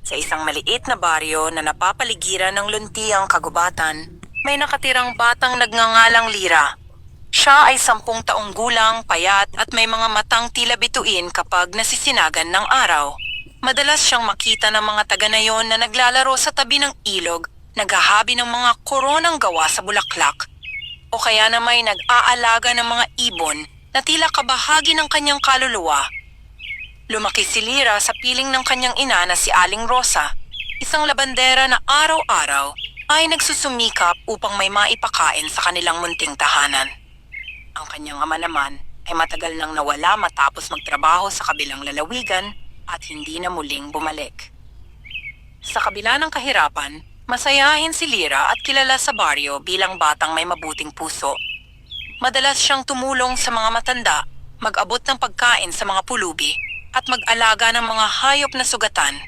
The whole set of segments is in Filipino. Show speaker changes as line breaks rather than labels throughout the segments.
Sa isang maliit na baryo na napapaligiran ng luntiang kagubatan, may nakatirang batang nagngangalang Lira. Siya ay 10 taong gulang, payat at may mga matang tila bituin kapag nasisinagan ng araw. Madalas siyang makita ng mga taga-nayon na naglalaro sa tabi ng ilog, naghahabi ng mga koronang gawa sa bulaklak, o kaya na may nag-aalaga ng mga ibon na tila kabahagi ng kanyang kaluluwa. Lumaki si Lira sa piling ng kanyang ina na si Aling Rosa, isang labandera na araw-araw ay nagsusumikap upang may maipakain sa kanilang munting tahanan. Ang kanyang ama naman ay matagal nang nawala matapos magtrabaho sa kabilang lalawigan at hindi na muling bumalik. Sa kabila ng kahirapan, masayahin si Lira at kilala sa baryo bilang batang may mabuting puso. Madalas siyang tumulong sa mga matanda, mag-abot ng pagkain sa mga pulubi, at mag-alaga ng mga hayop na sugatan.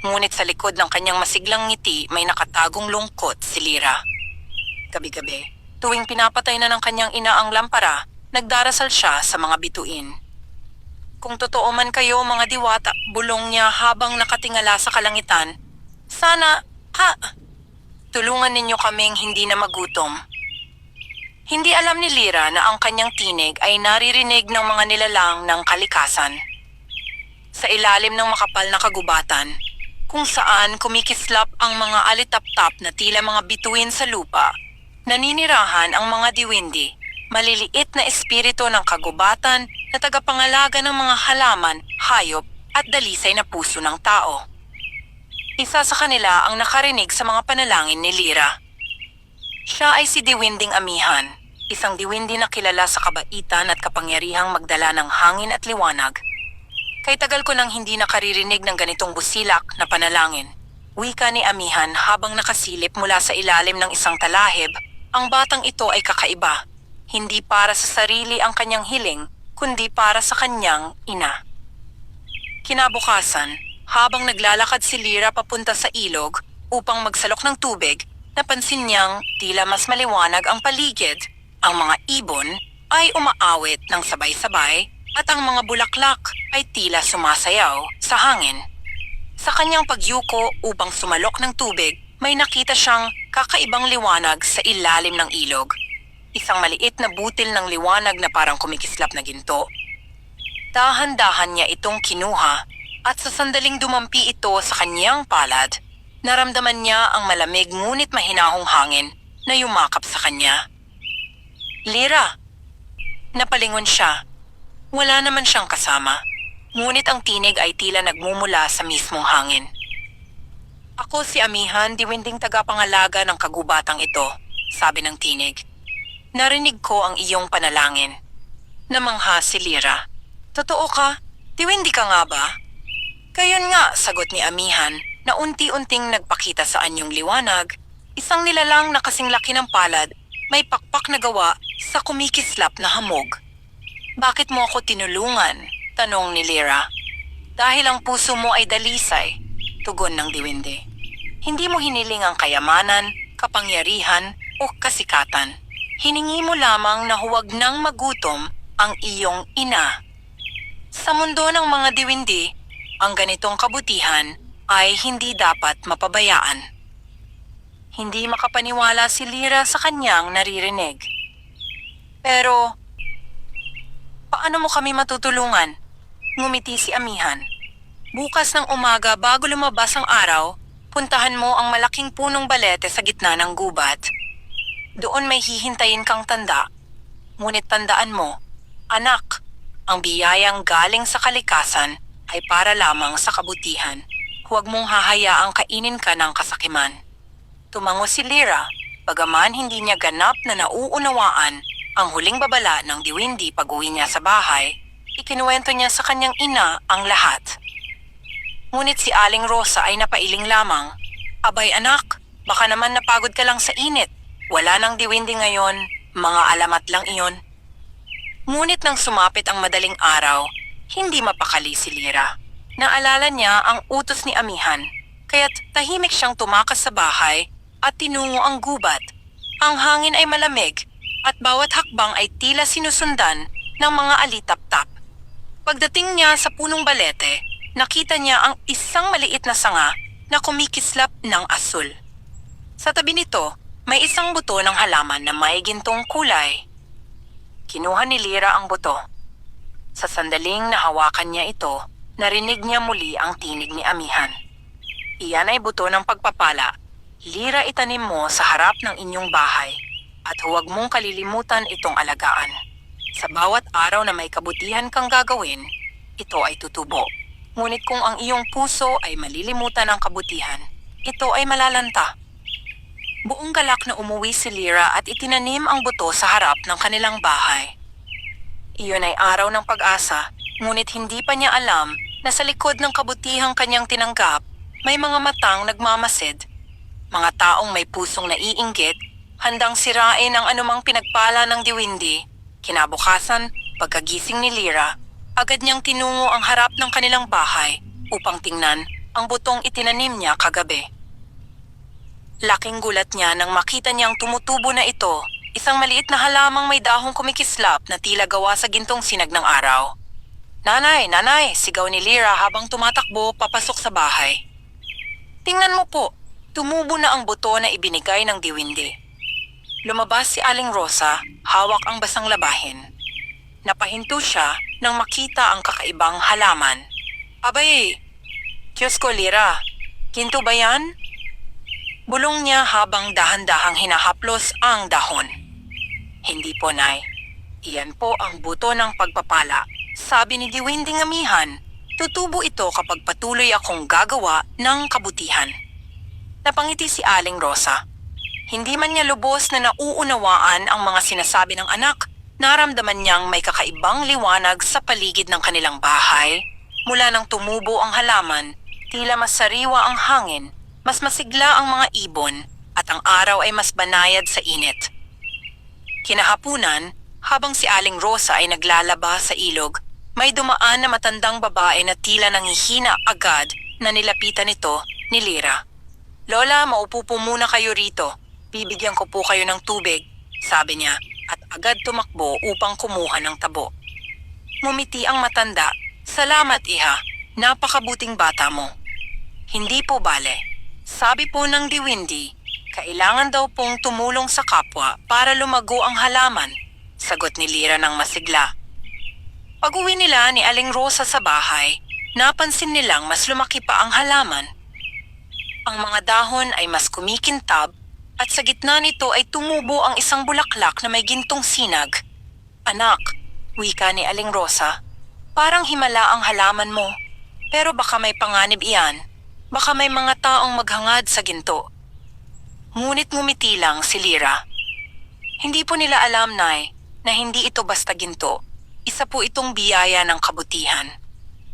Ngunit sa likod ng kanyang masiglang ngiti may nakatagong lungkot si Lira. Gabi-gabi, tuwing pinapatay na ng kanyang ina ang lampara, nagdarasal siya sa mga bituin. Kung totoo man kayo mga diwata, bulong niya habang nakatingala sa kalangitan, sana, tulungan ninyo kaming hindi na magutom. Hindi alam ni Lira na ang kanyang tinig ay naririnig ng mga nilalang ng kalikasan. Sa ilalim ng makapal na kagubatan, kung saan kumikislap ang mga alitap-tap na tila mga bituin sa lupa, naninirahan ang mga diwindi, maliliit na espiritu ng kagubatan na tagapangalaga ng mga halaman, hayop at dalisay na puso ng tao. Isa sa kanila ang nakarinig sa mga panalangin ni Lira. Siya ay si Diwinding Amihan, isang diwindi na kilala sa kabaitan at kapangyarihang magdala ng hangin at liwanag. Kay tagal ko nang hindi nakaririnig ng ganitong busilak na panalangin. Wika ni Amihan habang nakasilip mula sa ilalim ng isang talahib, ang batang ito ay kakaiba. Hindi para sa sarili ang kanyang hiling, kundi para sa kanyang ina. Kinabukasan, habang naglalakad si Lira papunta sa ilog upang magsalok ng tubig, napansin niyang tila mas maliwanag ang paligid. Ang mga ibon ay umaawit ng sabay-sabay at ang mga bulaklak ay tila sumasayaw sa hangin. Sa kanyang pagyuko upang sumalok ng tubig, may nakita siyang kakaibang liwanag sa ilalim ng ilog. Isang maliit na butil ng liwanag na parang kumikislap na ginto. Dahan-dahan niya itong kinuha at sa sandaling dumampi ito sa kanyang palad, naramdaman niya ang malamig ngunit mahinahong hangin na yumakap sa kanya. Lira! Napalingon siya. Wala naman siyang kasama, ngunit ang tinig ay tila nagmumula sa mismong hangin. Ako si Amihan, diwinding tagapangalaga ng kagubatang ito, sabi ng tinig. Narinig ko ang iyong panalangin. Namangha si Lira. Totoo ka? Diwindi ka nga ba? Gayon nga, sagot ni Amihan na unti-unting nagpakita sa anyong liwanag. Isang nilalang na kasing laki ng palad, may pakpak na gawa sa kumikislap na hamog. Bakit mo ako tinulungan? Tanong ni Lira. Dahil ang puso mo ay dalisay, tugon ng diwindi. Hindi mo hiniling ang kayamanan, kapangyarihan o kasikatan. Hiningi mo lamang na huwag nang magutom ang iyong ina. Sa mundo ng mga diwindi, ang ganitong kabutihan ay hindi dapat mapabayaan. Hindi makapaniwala si Lira sa kanyang naririnig. Pero, paano mo kami matutulungan? Ngumiti si Amihan. Bukas ng umaga bago lumabas ang araw, puntahan mo ang malaking punong balete sa gitna ng gubat. Doon may hihintayin kang tanda. Ngunit tandaan mo, anak, ang biyayang galing sa kalikasan ay para lamang sa kabutihan. Huwag mong hahayaang kainin ka ng kasakiman. Tumango si Lira, bagaman hindi niya ganap na nauunawaan ang huling babala ng diwindi pag-uwi niya sa bahay, ikinuwento niya sa kanyang ina ang lahat. Ngunit si Aling Rosa ay napailing lamang. Abay anak, baka naman napagod ka lang sa init. Wala nang diwindi ngayon, mga alamat lang iyon. Ngunit nang sumapit ang madaling araw, hindi mapakali si Lira. Naalala niya ang utos ni Amihan, kaya't tahimik siyang tumakas sa bahay at tinungo ang gubat. Ang hangin ay malamig at bawat hakbang ay tila sinusundan ng mga alitap-tap. Pagdating niya sa punong balete, nakita niya ang isang maliit na sanga na kumikislap ng asul. Sa tabi nito, may isang buto ng halaman na may gintong kulay. Kinuha ni Lyra ang buto. Sa sandaling nahawakan niya ito, narinig niya muli ang tinig ni Amihan. Iyan ay buto ng pagpapala. Lyra, itanim mo sa harap ng inyong bahay at huwag mong kalilimutan itong alagaan. Sa bawat araw na may kabutihan kang gagawin, ito ay tutubo. Ngunit kung ang iyong puso ay malilimutan ang kabutihan, ito ay malalanta. Buong galak na umuwi si Lyra at itinanim ang buto sa harap ng kanilang bahay. Iyon ay araw ng pag-asa, ngunit hindi pa niya alam na sa likod ng kabutihang kanyang tinanggap, may mga matang nagmamasid. Mga taong may pusong naiinggit, handang sirain ang anumang pinagpala ng diwindi. Kinabukasan, pagkagising ni Lyra, agad niyang tinungo ang harap ng kanilang bahay upang tingnan ang butong itinanim niya kagabi. Laking gulat niya nang makita niyang tumutubo na ito, isang maliit na halamang may dahong kumikislap na tila gawa sa gintong sinag ng araw. "Nanay, nanay!" sigaw ni Lyra habang tumatakbo papasok sa bahay. "Tingnan mo po, tumubo na ang buto na ibinigay ng diwindi." Lumabas si Aling Rosa, hawak ang basang labahin. Napahinto siya nang makita ang kakaibang halaman. "Abay, Diyos ko, Lyra, ginto ba yan?" Bulong niya habang dahan-dahang hinahaplos ang dahon. "Hindi po, Nay. Iyan po ang buto ng pagpapala. Sabi ni Diwinding Amihan, tutubo ito kapag patuloy akong gagawa ng kabutihan." Napangiti si Aling Rosa. Hindi man niya lubos na nauunawaan ang mga sinasabi ng anak, naramdaman niyang may kakaibang liwanag sa paligid ng kanilang bahay. Mula nang tumubo ang halaman, tila mas sariwa ang hangin, mas masigla ang mga ibon, at ang araw ay mas banayad sa init. Kinahapunan, habang si Aling Rosa ay naglalaba sa ilog, may dumaan na matandang babae na tila nanghihina agad na nilapitan ito ni Lyra. "Lola, maupo po muna kayo rito. Bibigyan ko po kayo ng tubig," sabi niya at agad tumakbo upang kumuha ng tabo. Ngumiti ang matanda. "Salamat, iha. Napakabuting bata mo." "Hindi po bale. Sabi po ng diwindi, kailangan daw pong tumulong sa kapwa para lumago ang halaman," sagot ni Lyra ng masigla. Pag-uwi nila ni Aling Rosa sa bahay, napansin nilang mas lumaki pa ang halaman. Ang mga dahon ay mas kumikintab at sa gitna nito ay tumubo ang isang bulaklak na may gintong sinag. "Anak," wika ni Aling Rosa, "parang himala ang halaman mo. Pero baka may panganib iyan. Baka may mga taong maghangad sa ginto." Ngunit ngumiti lang si Lyra. "Hindi po nila alam, Nay, na hindi ito basta ginto. Isa po itong biyaya ng kabutihan."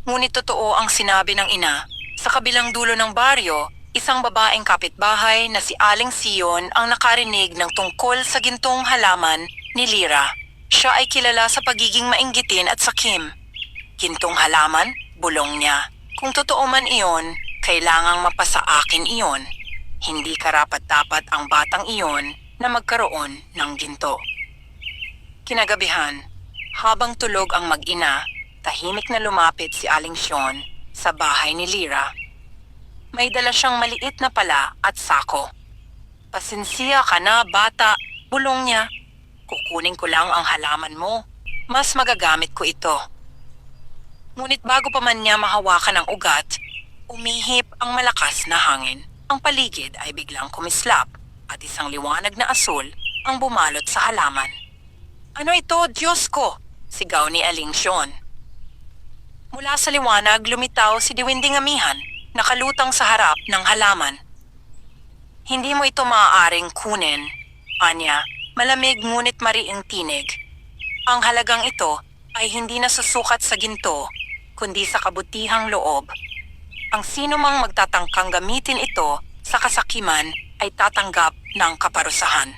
Ngunit totoo ang sinabi ng ina. Sa kabilang dulo ng baryo, isang babaeng kapitbahay na si Aling Sion ang nakarinig ng tungkol sa gintong halaman ni Lyra. Siya ay kilala sa pagiging mainggitin at sakim. "Gintong halaman?" bulong niya. "Kung totoo man iyon, kailangang mapasa akin iyon. Hindi karapat-dapat ang batang iyon na magkaroon ng ginto." Kinagabihan, habang tulog ang mag-ina, tahimik na lumapit si Aling Sion sa bahay ni Lyra. May dala siyang maliit na pala at sako. "Pasensya ka na, bata," bulong niya. "Kukunin ko lang ang halaman mo. Mas magagamit ko ito." Ngunit bago pa man niya mahawakan ang ugat, umihip ang malakas na hangin. Ang paligid ay biglang kumislap at isang liwanag na asul ang bumalot sa halaman. "Ano ito, Diyos ko?" sigaw ni Aling Sion. Mula sa liwanag lumitaw si Diwinding Amihan, nakalutang sa harap ng halaman. "Hindi mo ito maaaring kunin," anya, malamig ngunit mariing tinig. "Ang halagang ito ay hindi nasusukat sa ginto, kundi sa kabutihang loob. Ang sino mang magtatangkang gamitin ito sa kasakiman ay tatanggap ng kaparusahan."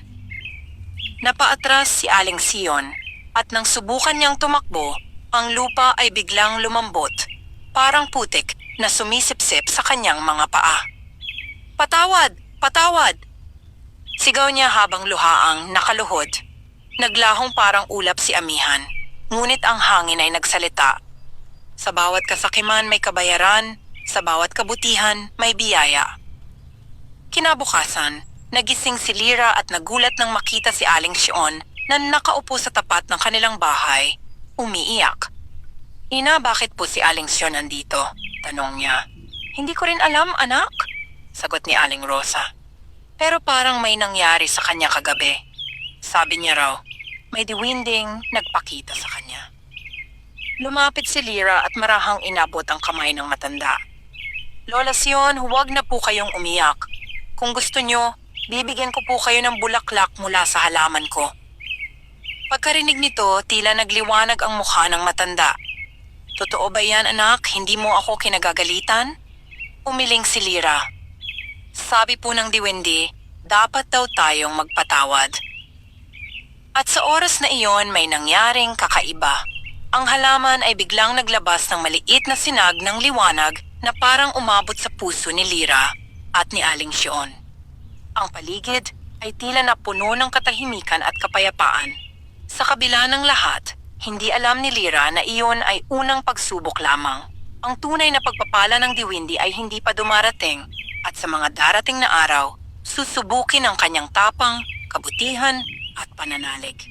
Napaatras si Aling Sion at nang subukan niyang tumakbo, ang lupa ay biglang lumambot, parang putik na sumisipsip sa kanyang mga paa. "Patawad! Patawad!" sigaw niya habang luhaang nakaluhod. Naglahong parang ulap si Amihan, ngunit ang hangin ay nagsalita. Sa bawat kasakiman may kabayaran, sa bawat kabutihan may biyaya. Kinabukasan, nagising si Lyra at nagulat nang makita si Aling Sion na nakaupo sa tapat ng kanilang bahay, umiiyak. Ina, bakit po si Aling Sion andito? Tanong niya. Hindi ko rin alam, anak, sagot ni Aling Rosa. Pero parang may nangyari sa kanya kagabi. Sabi niya raw, may diwinding nagpakita sa kanya. Lumapit si Lyra at marahang inabot ang kamay ng matanda. Lola Sion, huwag na po kayong umiyak. Kung gusto nyo, bibigyan ko po kayo ng bulaklak mula sa halaman ko. Pagkarinig nito, tila nagliwanag ang mukha ng matanda. Totoo ba yan, anak? Hindi mo ako kinagagalitan? Umiling si Lyra. Sabi po ng diwindi, dapat daw tayong magpatawad. At sa oras na iyon may nangyaring kakaiba. Ang halaman ay biglang naglabas ng maliit na sinag ng liwanag na parang umabot sa puso ni Lyra at ni Aling Sion. Ang paligid ay tila napuno ng katahimikan at kapayapaan. Sa kabila ng lahat, hindi alam ni Lyra na iyon ay unang pagsubok lamang. Ang tunay na pagpapala ng diwindi ay hindi pa dumarating at sa mga darating na araw, susubukin ang kanyang tapang, kabutihan at pananalig.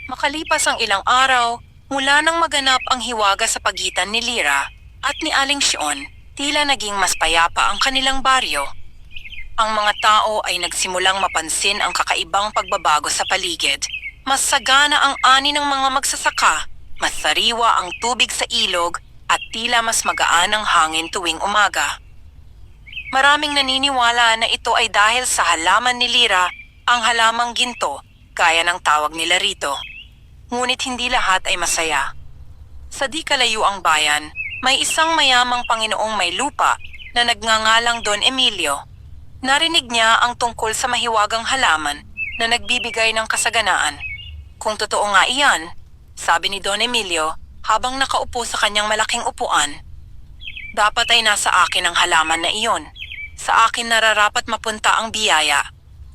Makalipas ang ilang araw, mula nang maganap ang hiwaga sa pagitan ni Lyra at ni Aling Sion, tila naging mas payapa ang kanilang baryo. Ang mga tao ay nagsimulang mapansin ang kakaibang pagbabago sa paligid. Mas sagana ang ani ng mga magsasaka, mas sariwa ang tubig sa ilog at tila mas magaan ang hangin tuwing umaga. Maraming naniniwala na ito ay dahil sa halaman ni Lyra, ang halamang ginto, gaya ng tawag nila rito. Ngunit hindi lahat ay masaya. Sa di kalayuang bayan, may isang mayamang Panginoong may lupa na nagngangalang Don Emilio. Narinig niya ang tungkol sa mahiwagang halaman na nagbibigay ng kasaganaan. Kung totoo nga iyan, sabi ni Don Emilio habang nakaupo sa kanyang malaking upuan, dapat ay nasa akin ang halaman na iyon. Sa akin nararapat mapunta ang biyaya,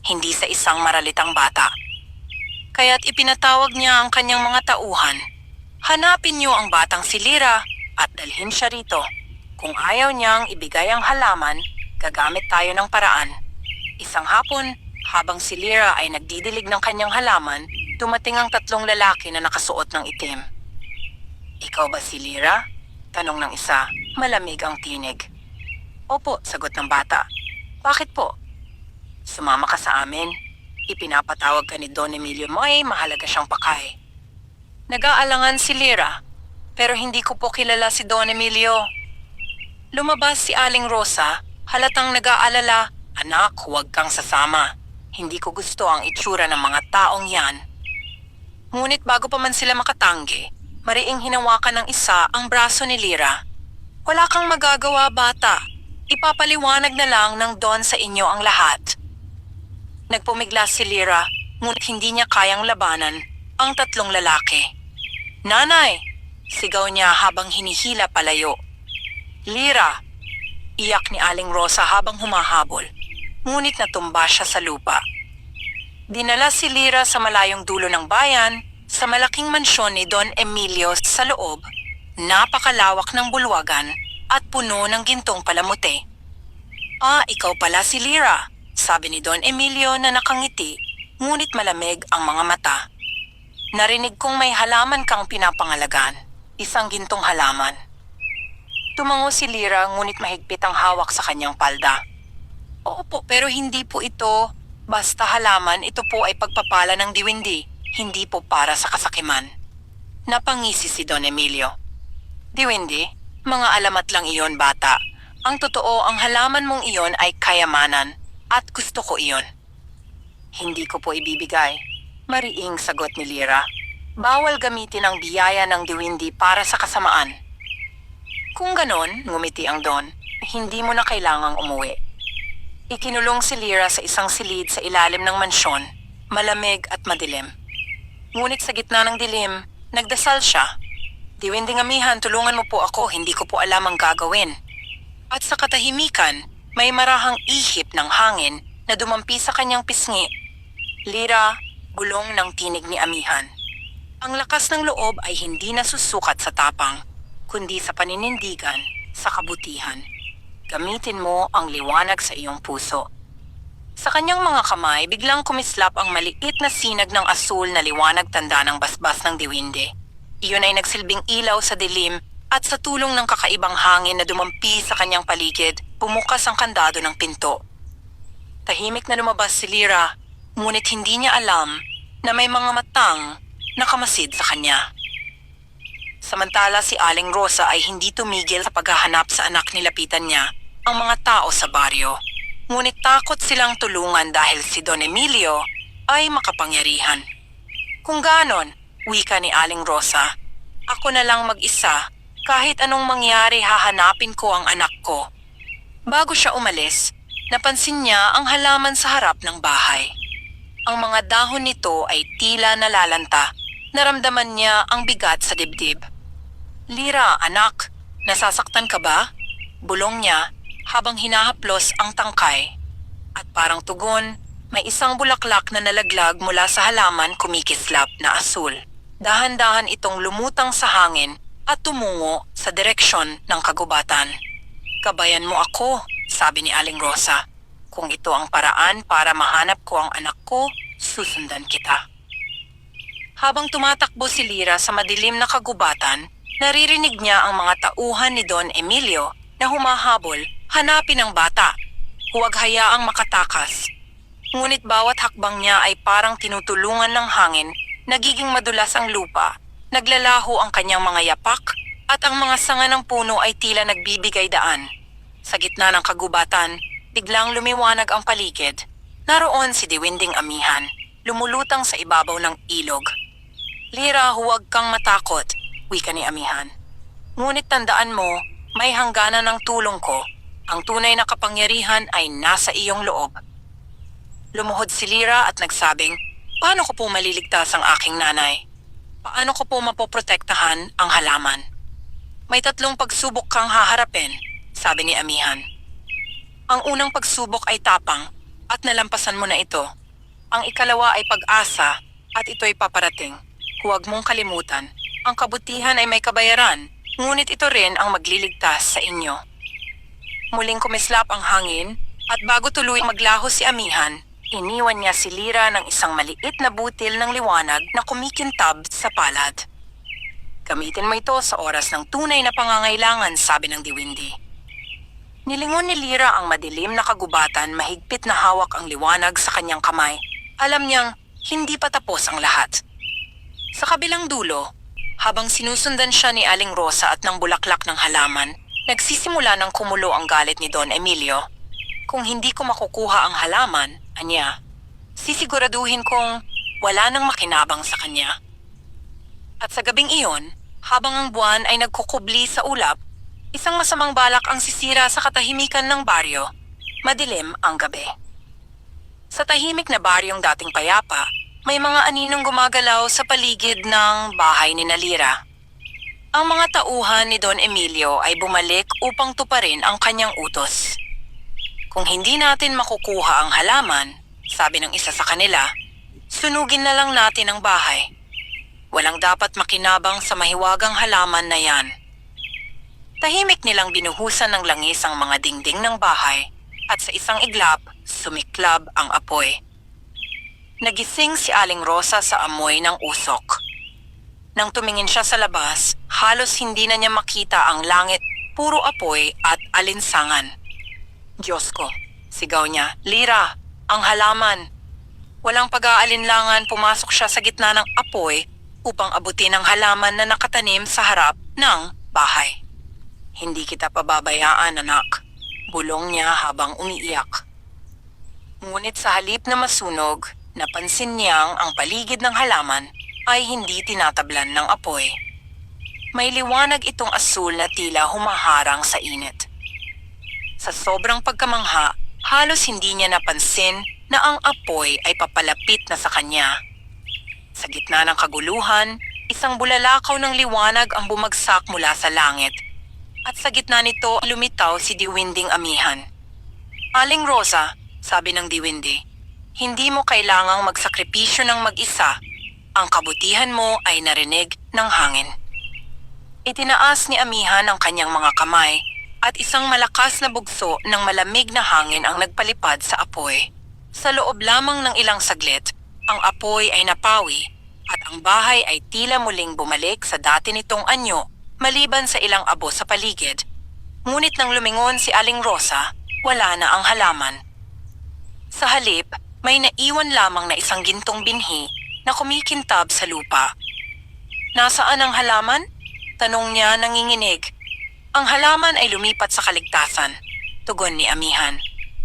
hindi sa isang maralitang bata. Kaya't ipinatawag niya ang kanyang mga tauhan. Hanapin niyo ang batang si Lyra at dalhin siya rito. Kung ayaw niyang ibigay ang halaman, gagamit tayo ng paraan. Isang hapon, habang si Lyra ay nagdidilig ng kanyang halaman, dumating ang 3 lalaki na nakasuot ng itim. Ikaw ba si Lyra? Tanong ng isa, malamig ang tinig. Opo, sagot ng bata. Bakit po? Sumama ka sa amin. Ipinapatawag ka ni Don Emilio mo ay mahalaga siyang pakay. Nag-aalangan si Lyra, pero hindi ko po kilala si Don Emilio. Lumabas si Aling Rosa, halatang nag-aalala, anak, huwag kang sasama. Hindi ko gusto ang itsura ng mga taong yan. Ngunit bago pa man sila makatanggi, mariing hinawakan ng isa ang braso ni Lyra. Wala kang magagawa, bata. Ipapaliwanag na lang ng Don sa inyo ang lahat. Nagpumiglas si Lyra, ngunit hindi niya kayang labanan ang 3 lalaki. Nanay! Sigaw niya habang hinihila palayo. Lyra! Iyak ni Aling Rosa habang humahabol, ngunit natumba siya sa lupa. Dinala si Lyra sa malayong dulo ng bayan, sa malaking mansyon ni Don Emilio sa loob, napakalawak ng bulwagan at puno ng gintong palamuti. Ah, ikaw pala si Lyra, sabi ni Don Emilio na nakangiti, ngunit malamig ang mga mata. Narinig kong may halaman kang pinapangalagaan, isang gintong halaman. Tumango si Lyra ngunit mahigpit ang hawak sa kanyang palda. Opo, pero hindi po ito basta halaman, ito po ay pagpapala ng diwindi, hindi po para sa kasakiman. Napangisi si Don Emilio. Diwindi, mga alamat lang iyon, bata. Ang totoo, ang halaman mong iyon ay kayamanan. At gusto ko iyon. Hindi ko po ibibigay. Mariing sagot ni Lyra. Bawal gamitin ang biyaya ng diwindi para sa kasamaan. Kung ganon, ngumiti ang Don, hindi mo na kailangang umuwi. Ikinulong si Lyra sa isang silid sa ilalim ng mansyon, malamig at madilim. Ngunit sa gitna ng dilim, nagdasal siya. Diwinding amihan, tulungan mo po ako, hindi ko po alam ang gagawin. At sa katahimikan, may marahang ihip ng hangin na dumampi sa kanyang pisngi. Lyra, bulong ng tinig ni amihan. Ang lakas ng loob ay hindi nasusukat sa tapang, kundi sa paninindigan sa kabutihan. Gamitin mo ang liwanag sa iyong puso. Sa kanyang mga kamay, biglang kumislap ang maliit na sinag ng asul na liwanag tanda ng basbas ng diwinde. Iyon ay nagsilbing ilaw sa dilim at sa tulong ng kakaibang hangin na dumampi sa kanyang paligid, bumukas ang kandado ng pinto. Tahimik na lumabas si Lyra, ngunit hindi niya alam na may mga matang nakamasid sa kanya. Samantala si Aling Rosa ay hindi tumigil sa paghahanap sa anak nilapitan niya, ang mga tao sa baryo. Ngunit takot silang tulungan dahil si Don Emilio ay makapangyarihan. Kung ganon, wika ni Aling Rosa, ako na lang mag-isa, kahit anong mangyari hahanapin ko ang anak ko. Bago siya umalis, napansin niya ang halaman sa harap ng bahay. Ang mga dahon nito ay tila nalalanta. Naramdaman niya ang bigat sa dibdib. Lyra, anak, nasasaktan ka ba? Bulong niya habang hinahaplos ang tangkay. At parang tugon, may isang bulaklak na nalaglag mula sa halaman kumikislap na asul. Dahan-dahan itong lumutang sa hangin at tumungo sa direksyon ng kagubatan. Gabayan mo ako, sabi ni Aling Rosa. Kung ito ang paraan para mahanap ko ang anak ko, susundan kita. Habang tumatakbo si Lyra sa madilim na kagubatan, naririnig niya ang mga tauhan ni Don Emilio na humahabol, hanapin ang bata. Huwag hayaang makatakas. Ngunit bawat hakbang niya ay parang tinutulungan ng hangin, nagiging madulas ang lupa, naglalaho ang kanyang mga yapak, at ang mga sanga ng puno ay tila nagbibigay daan. Sa gitna ng kagubatan, biglang lumiwanag ang paligid. Naroon si Diwinding Amihan, lumulutang sa ibabaw ng ilog. Lyra, huwag kang matakot, wika ni Amihan. Ngunit tandaan mo, may hangganan ng tulong ko. Ang tunay na kapangyarihan ay nasa iyong loob. Lumuhod si Lyra at nagsabing, paano ko po maliligtas ang aking nanay? Paano ko po mapoprotektahan ang halaman? May 3 pagsubok kang haharapin, sabi ni Amihan. Ang unang pagsubok ay tapang at nalampasan mo na ito. Ang ikalawa ay pag-asa at ito'y paparating. Huwag mong kalimutan, ang kabutihan ay may kabayaran, ngunit ito rin ang magliligtas sa inyo. Muling kumislap ang hangin at bago tuloy maglaho si Amihan, iniwan niya si Lyra ng isang maliit na butil ng liwanag na kumikintab sa palad. Gamitin mo ito sa oras ng tunay na pangangailangan, sabi ng diwindi. Nilingon ni Lyra ang madilim na kagubatan, mahigpit na hawak ang liwanag sa kanyang kamay. Alam niyang hindi pa tapos ang lahat. Sa kabilang dulo, habang sinusundan siya ni Aling Rosa at ng bulaklak ng halaman, nagsisimula ng kumulo ang galit ni Don Emilio. Kung hindi ko makukuha ang halaman, anya, sisiguraduhin kong wala nang makinabang sa kanya. At sa gabing iyon, habang ang buwan ay nagkukubli sa ulap, isang masamang balak ang sisira sa katahimikan ng baryo. Madilim ang gabi. Sa tahimik na baryong dating payapa, may mga aninong gumagalaw sa paligid ng bahay ni Lyra. Ang mga tauhan ni Don Emilio ay bumalik upang tuparin ang kanyang utos. Kung hindi natin makukuha ang halaman, sabi ng isa sa kanila, sunugin na lang natin ang bahay. Walang dapat makinabang sa mahiwagang halaman na yan. Tahimik nilang binuhusan ng langis ang mga dingding ng bahay at sa isang iglap, sumiklab ang apoy. Nagising si Aling Rosa sa amoy ng usok. Nang tumingin siya sa labas, halos hindi na niya makita ang langit, puro apoy at alinsangan. Diyos ko, sigaw niya, Lyra, ang halaman. Walang pag-aalinlangan, pumasok siya sa gitna ng apoy upang abutin ang halaman na nakatanim sa harap ng bahay. Hindi kita pababayaan, anak, bulong niya habang umiiyak. Ngunit sa halip na masunog, napansin niyang ang paligid ng halaman ay hindi tinatablan ng apoy. May liwanag itong asul na tila humaharang sa init. Sa sobrang pagkamangha, halos hindi niya napansin na ang apoy ay papalapit na sa kanya. Sa gitna ng kaguluhan, isang bulalakaw ng liwanag ang bumagsak mula sa langit. At sa gitna nito, lumitaw si Diwinding Amihan. Aling Rosa, sabi ng diwindi, hindi mo kailangang magsakripisyo ng mag-isa. Ang kabutihan mo ay narinig ng hangin. Itinaas ni Amihan ang kanyang mga kamay at isang malakas na bugso ng malamig na hangin ang nagpalipad sa apoy. Sa loob lamang ng ilang saglit, ang apoy ay napawi at ang bahay ay tila muling bumalik sa dati nitong anyo maliban sa ilang abo sa paligid. Ngunit nang lumingon si Aling Rosa, wala na ang halaman. Sa halip, may naiwan lamang na isang gintong binhi na kumikintab sa lupa. Nasaan ang halaman? Tanong niya nanginginig. Ang halaman ay lumipat sa kaligtasan, tugon ni Amihan.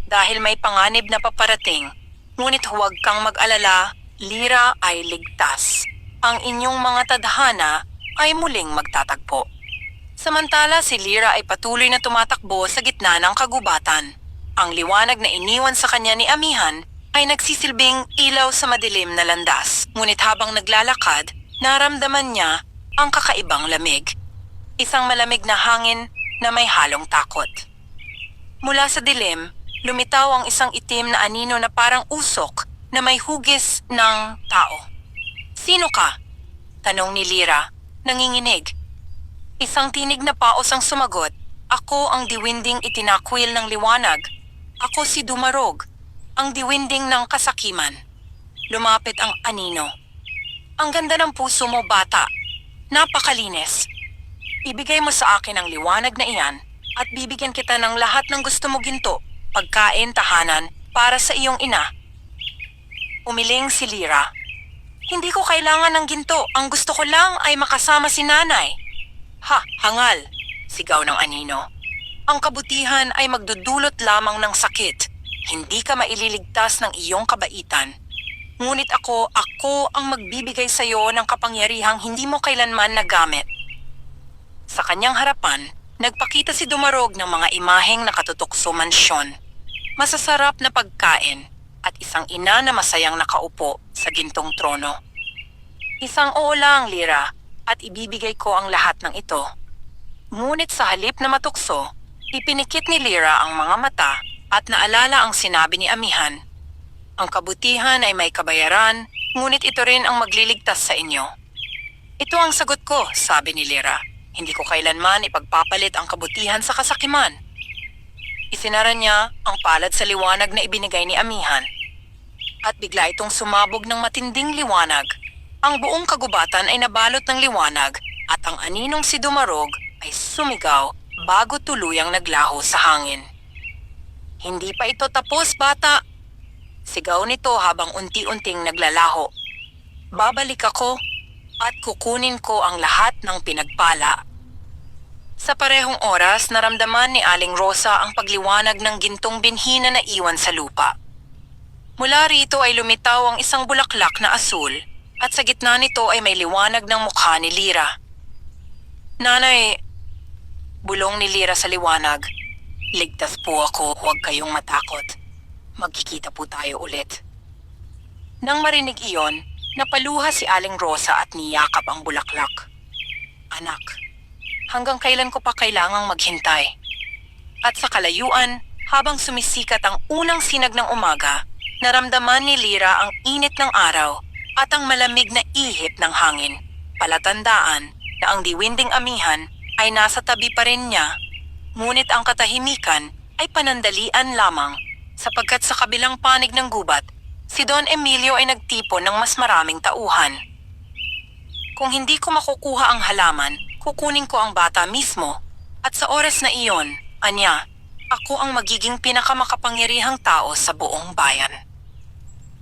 Dahil may panganib na paparating, ngunit huwag kang mag-alala, Lira ay ligtas. Ang inyong mga tadhana ay muling magtatagpo. Samantala si Lira ay patuloy na tumatakbo sa gitna ng kagubatan. Ang liwanag na iniwan sa kanya ni Amihan ay nagsisilbing ilaw sa madilim na landas. Ngunit habang naglalakad, naramdaman niya ang kakaibang lamig. Isang malamig na hangin na may halong takot. Mula sa dilim, lumitaw ang isang itim na anino na parang usok na may hugis ng tao. Sino ka? Tanong ni Lira, nanginginig. Isang tinig na paos ang sumagot. Ako ang diwinding itinakwil ng liwanag. Ako si Dumarog, ang diwinding ng kasakiman. Lumapit ang anino. Ang ganda ng puso mo, bata. Napakalinis. Ibigay mo sa akin ang liwanag na iyan at bibigyan kita ng lahat ng gusto mo ginto, pagkain, tahanan, para sa iyong ina. Umiling si Lira. Hindi ko kailangan ng ginto. Ang gusto ko lang ay makasama si nanay. Ha, hangal, sigaw ng anino. Ang kabutihan ay magdudulot lamang ng sakit. Hindi ka maililigtas ng iyong kabaitan. Ngunit ako ang magbibigay sa iyo ng kapangyarihang hindi mo kailanman nagamit. Sa kanyang harapan, nagpakita si Dumarog ng mga imaheng nakatutok sa mansyon. Masasarap na pagkain at isang ina na masayang nakaupo sa gintong trono. Isang oo lang, Lira, at ibibigay ko ang lahat ng ito. Ngunit sa halip na matukso, ipinikit ni Lira ang mga mata at naalala ang sinabi ni Amihan. Ang kabutihan ay may kabayaran, ngunit ito rin ang magliligtas sa inyo. Ito ang sagot ko, sabi ni Lira. Hindi ko kailanman ipagpapalit ang kabutihan sa kasakiman. Isinara niya ang palad sa liwanag na ibinigay ni Amihan. At bigla itong sumabog ng matinding liwanag. Ang buong kagubatan ay nabalot ng liwanag at ang aninong si Dumarog ay sumigaw bago tuluyang naglaho sa hangin. Hindi pa ito tapos, bata. Sigaw nito habang unti-unting naglalaho. Babalik ako at kukunin ko ang lahat ng pinagpala. Sa parehong oras, naramdaman ni Aling Rosa ang pagliwanag ng gintong binhi na naiwan sa lupa. Mula rito ay lumitaw ang isang bulaklak na asul at sa gitna nito ay may liwanag ng mukha ni Lira. Nanay, bulong ni Lira sa liwanag. Ligtas po ako, huwag kayong matakot. Magkikita po tayo ulit. Nang marinig iyon, napaluha si Aling Rosa at niyakap ang bulaklak. Anak, hanggang kailan ko pa kailangang maghintay? At sa kalayuan, habang sumisikat ang unang sinag ng umaga, naramdaman ni Lira ang init ng araw at ang malamig na ihip ng hangin. Palatandaan na ang diwinding Amihan ay nasa tabi pa rin niya, ngunit ang katahimikan ay panandalian lamang sapagkat sa kabilang panig ng gubat, si Don Emilio ay nagtipon ng mas maraming tauhan. Kung hindi ko makukuha ang halaman, kukunin ko ang bata mismo at sa oras na iyon, anya, ako ang magiging pinakamakapangyarihang tao sa buong bayan.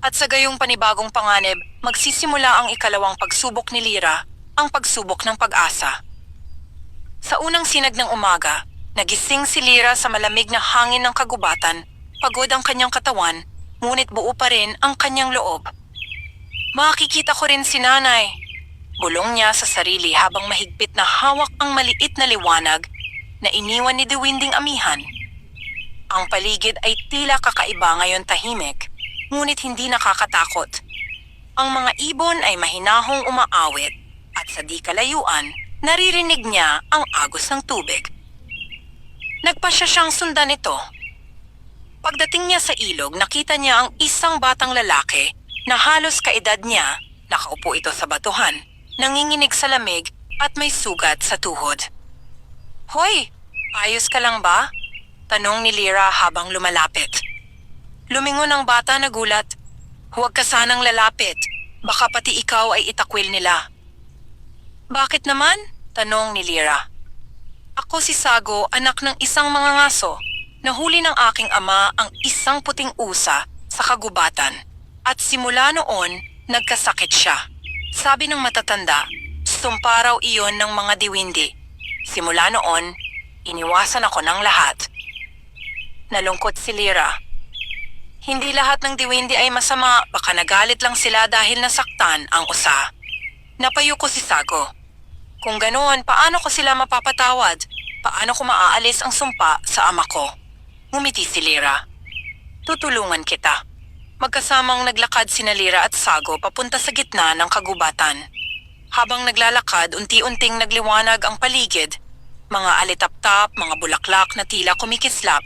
At sa gayong panibagong panganib, magsisimula ang ikalawang pagsubok ni Lira, ang pagsubok ng pag-asa. Sa unang sinag ng umaga, nagising si Lira sa malamig na hangin ng kagubatan. Pagod ang kanyang katawan, ngunit buo pa rin ang kanyang loob. Makikita ko rin si nanay. Bulong niya sa sarili habang mahigpit na hawak ang maliit na liwanag na iniwan ni diwinding Amihan. Ang paligid ay tila kakaiba ngayon tahimik, ngunit hindi nakakatakot. Ang mga ibon ay mahinahong umaawit at sa di kalayuan, naririnig niya ang agos ng tubig. Nagpasya siyang sundan ito. Pagdating niya sa ilog, nakita niya ang isang batang lalaki na halos kaedad niya, nakaupo ito sa batuhan, nanginginig sa lamig at may sugat sa tuhod. Hoy, ayos ka lang ba? Tanong ni Lyra habang lumalapit. Lumingon ang bata na gulat. Huwag ka sanang lalapit. Baka pati ikaw ay itakwil nila. Bakit naman? Tanong ni Lyra. Ako si Sago, anak ng isang mangangaso. Nahuli ng aking ama ang isang puting usa sa kagubatan. At simula noon, nagkasakit siya. Sabi ng matatanda, sumpa raw iyon ng mga diwindi. Simula noon, iniwasan ako ng lahat. Nalungkot si Lyra. Hindi lahat ng diwindi ay masama, baka nagalit lang sila dahil nasaktan ang usa. Napayo ko si Sago. Kung ganoon, paano ko sila mapapatawad? Paano ko maaalis ang sumpa sa ama ko? Ngumiti si Lyra. Tutulungan kita. Magkasamang naglakad sina Lyra at Sago papunta sa gitna ng kagubatan. Habang naglalakad, unti-unting nagliwanag ang paligid. Mga alitap-tap, mga bulaklak na tila kumikislap,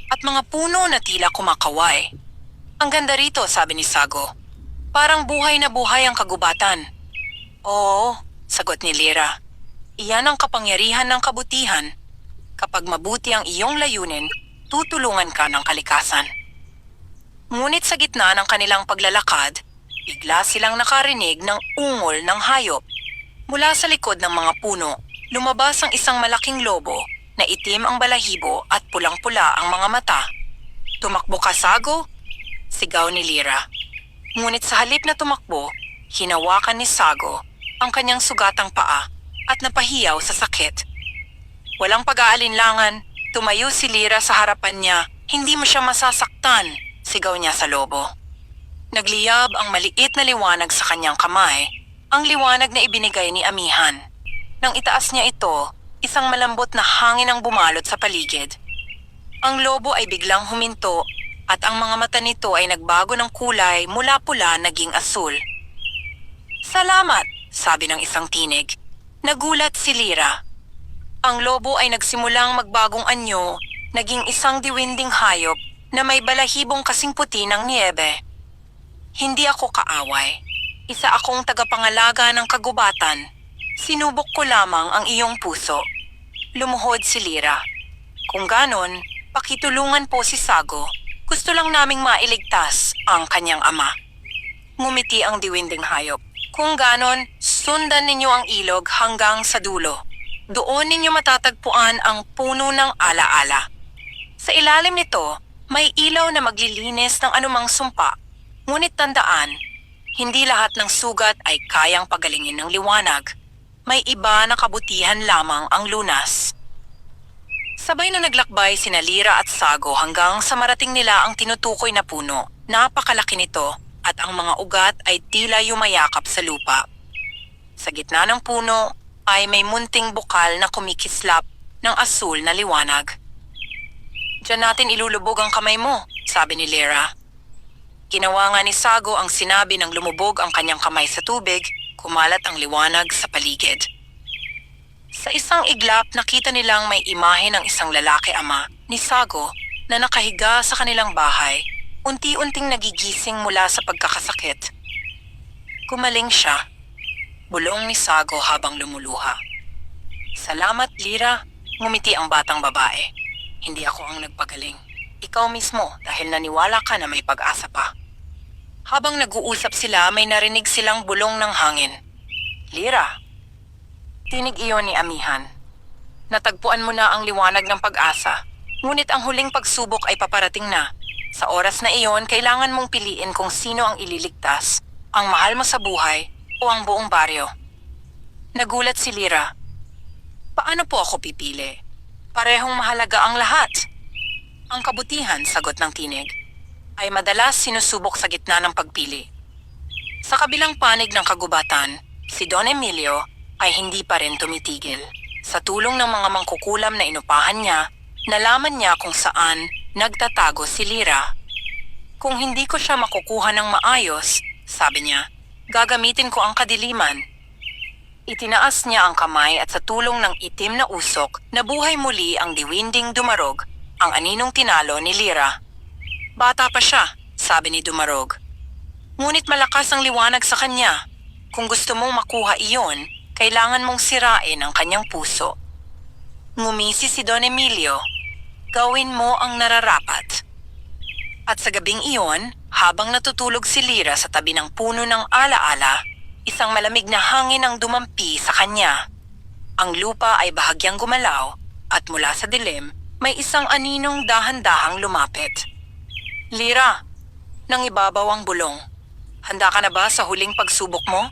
at mga puno na tila kumakaway. Ang ganda rito, sabi ni Sago. Parang buhay na buhay ang kagubatan. Oo, sagot ni Lyra. Iyan ang kapangyarihan ng kabutihan. Kapag mabuti ang iyong layunin, tutulungan ka ng kalikasan. Ngunit sa gitna ng kanilang paglalakad, bigla silang nakarinig ng ungol ng hayop. Mula sa likod ng mga puno, lumabas ang isang malaking lobo na itim ang balahibo at pulang-pula ang mga mata. Tumakbo ka, Sago? Sigaw ni Lyra. Ngunit sa halip na tumakbo, hinawakan ni Sago ang kanyang sugatang paa at napahiyaw sa sakit. Walang pag-aalinlangan, tumayo si Lyra sa harapan niya. Hindi mo siya masasaktan, sigaw niya sa lobo. Nagliyab ang maliit na liwanag sa kanyang kamay, ang liwanag na ibinigay ni Amihan. Nang itaas niya ito, isang malambot na hangin ang bumalot sa paligid. Ang lobo ay biglang huminto at ang mga mata nito ay nagbago ng kulay mula pula naging asul. Salamat, sabi ng isang tinig. Nagulat si Lyra. Ang lobo ay nagsimulang magbagong anyo, naging isang diwinding hayop na may balahibong kasing puti ng niebe. Hindi ako kaaway. Isa akong tagapangalaga ng kagubatan. Sinubok ko lamang ang iyong puso. Lumuhod si Lyra. Kung ganon, pakitulungan po si Sago. Gusto lang naming mailigtas ang kanyang ama. Ngumiti ang diwinding hayop. Kung ganon, sundan ninyo ang ilog hanggang sa dulo. Doon ninyo matatagpuan ang puno ng alaala. Sa ilalim nito, may ilaw na maglilinis ng anumang sumpa. Ngunit tandaan, hindi lahat ng sugat ay kayang pagalingin ng liwanag. May iba na kabutihan lamang ang lunas. Sabay na naglakbay sina Lyra at Sago hanggang sa marating nila ang tinutukoy na puno. Napakalaki nito at ang mga ugat ay tila yumayakap sa lupa. Sa gitna ng puno ay may munting bukal na kumikislap ng asul na liwanag. Diyan natin ilulubog ang kamay mo, sabi ni Lyra. Ginawa nga ni Sago ang sinabi ng lumubog ang kanyang kamay sa tubig, kumalat ang liwanag sa paligid. Sa isang iglap, nakita nilang may imahe ng isang lalaki ama ni Sago na nakahiga sa kanilang bahay, unti-unting nagigising mula sa pagkakasakit. Gumaling siya. Bulong ni Sago habang lumuluha. Salamat, Lyra, ngumiti ang batang babae. Hindi ako ang nagpagaling. Ikaw mismo dahil naniwala ka na may pag-asa pa. Habang nag-uusap sila, may narinig silang bulong ng hangin. Lyra, tinig iyon ni Amihan. Natagpuan mo na ang liwanag ng pag-asa, ngunit ang huling pagsubok ay paparating na. Sa oras na iyon, kailangan mong piliin kung sino ang ililigtas, ang mahal mo sa buhay o ang buong baryo. Nagulat si Lyra. Paano po ako pipili? Parehong mahalaga ang lahat. Ang kabutihan, sagot ng tinig, ay madalas sinusubok sa gitna ng pagpili. Sa kabilang panig ng kagubatan, si Don Emilio ay hindi pa rin tumitigil. Sa tulong ng mga mangkukulam na inupahan niya, nalaman niya kung saan nagtatago si Lyra. Kung hindi ko siya makukuha ng maayos, sabi niya, gagamitin ko ang kadiliman. Itinaas niya ang kamay at sa tulong ng itim na usok, nabuhay muli ang diwinding Dumarog, ang aninong tinalo ni Lyra. Bata pa siya, sabi ni Dumarog. Ngunit malakas ang liwanag sa kanya. Kung gusto mong makuha iyon, kailangan mong sirain ang kanyang puso. Ngumisi si Don Emilio, gawin mo ang nararapat. At sa gabing iyon, habang natutulog si Lyra sa tabi ng puno ng alaala, isang malamig na hangin ang dumampi sa kanya. Ang lupa ay bahagyang gumalaw at mula sa dilim, may isang aninong dahan-dahang lumapit. Lyra, nangibabaw ang bulong. Handa ka na ba sa huling pagsubok mo?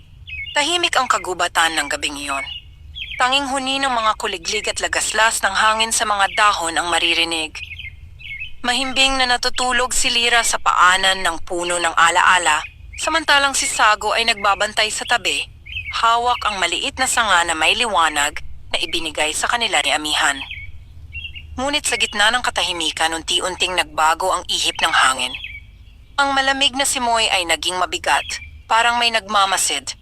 Tahimik ang kagubatan ng gabing iyon. Tanging huni ng mga kuliglig at lagaslas ng hangin sa mga dahon ang maririnig. Mahimbing na natutulog si Lyra sa paanan ng puno ng alaala, samantalang si Sago ay nagbabantay sa tabi. Hawak ang maliit na sanga na may liwanag na ibinigay sa kanila ni Amihan. Ngunit sa gitna ng katahimikan, unti-unting nagbago ang ihip ng hangin. Ang malamig na simoy ay naging mabigat, parang may nagmamasid.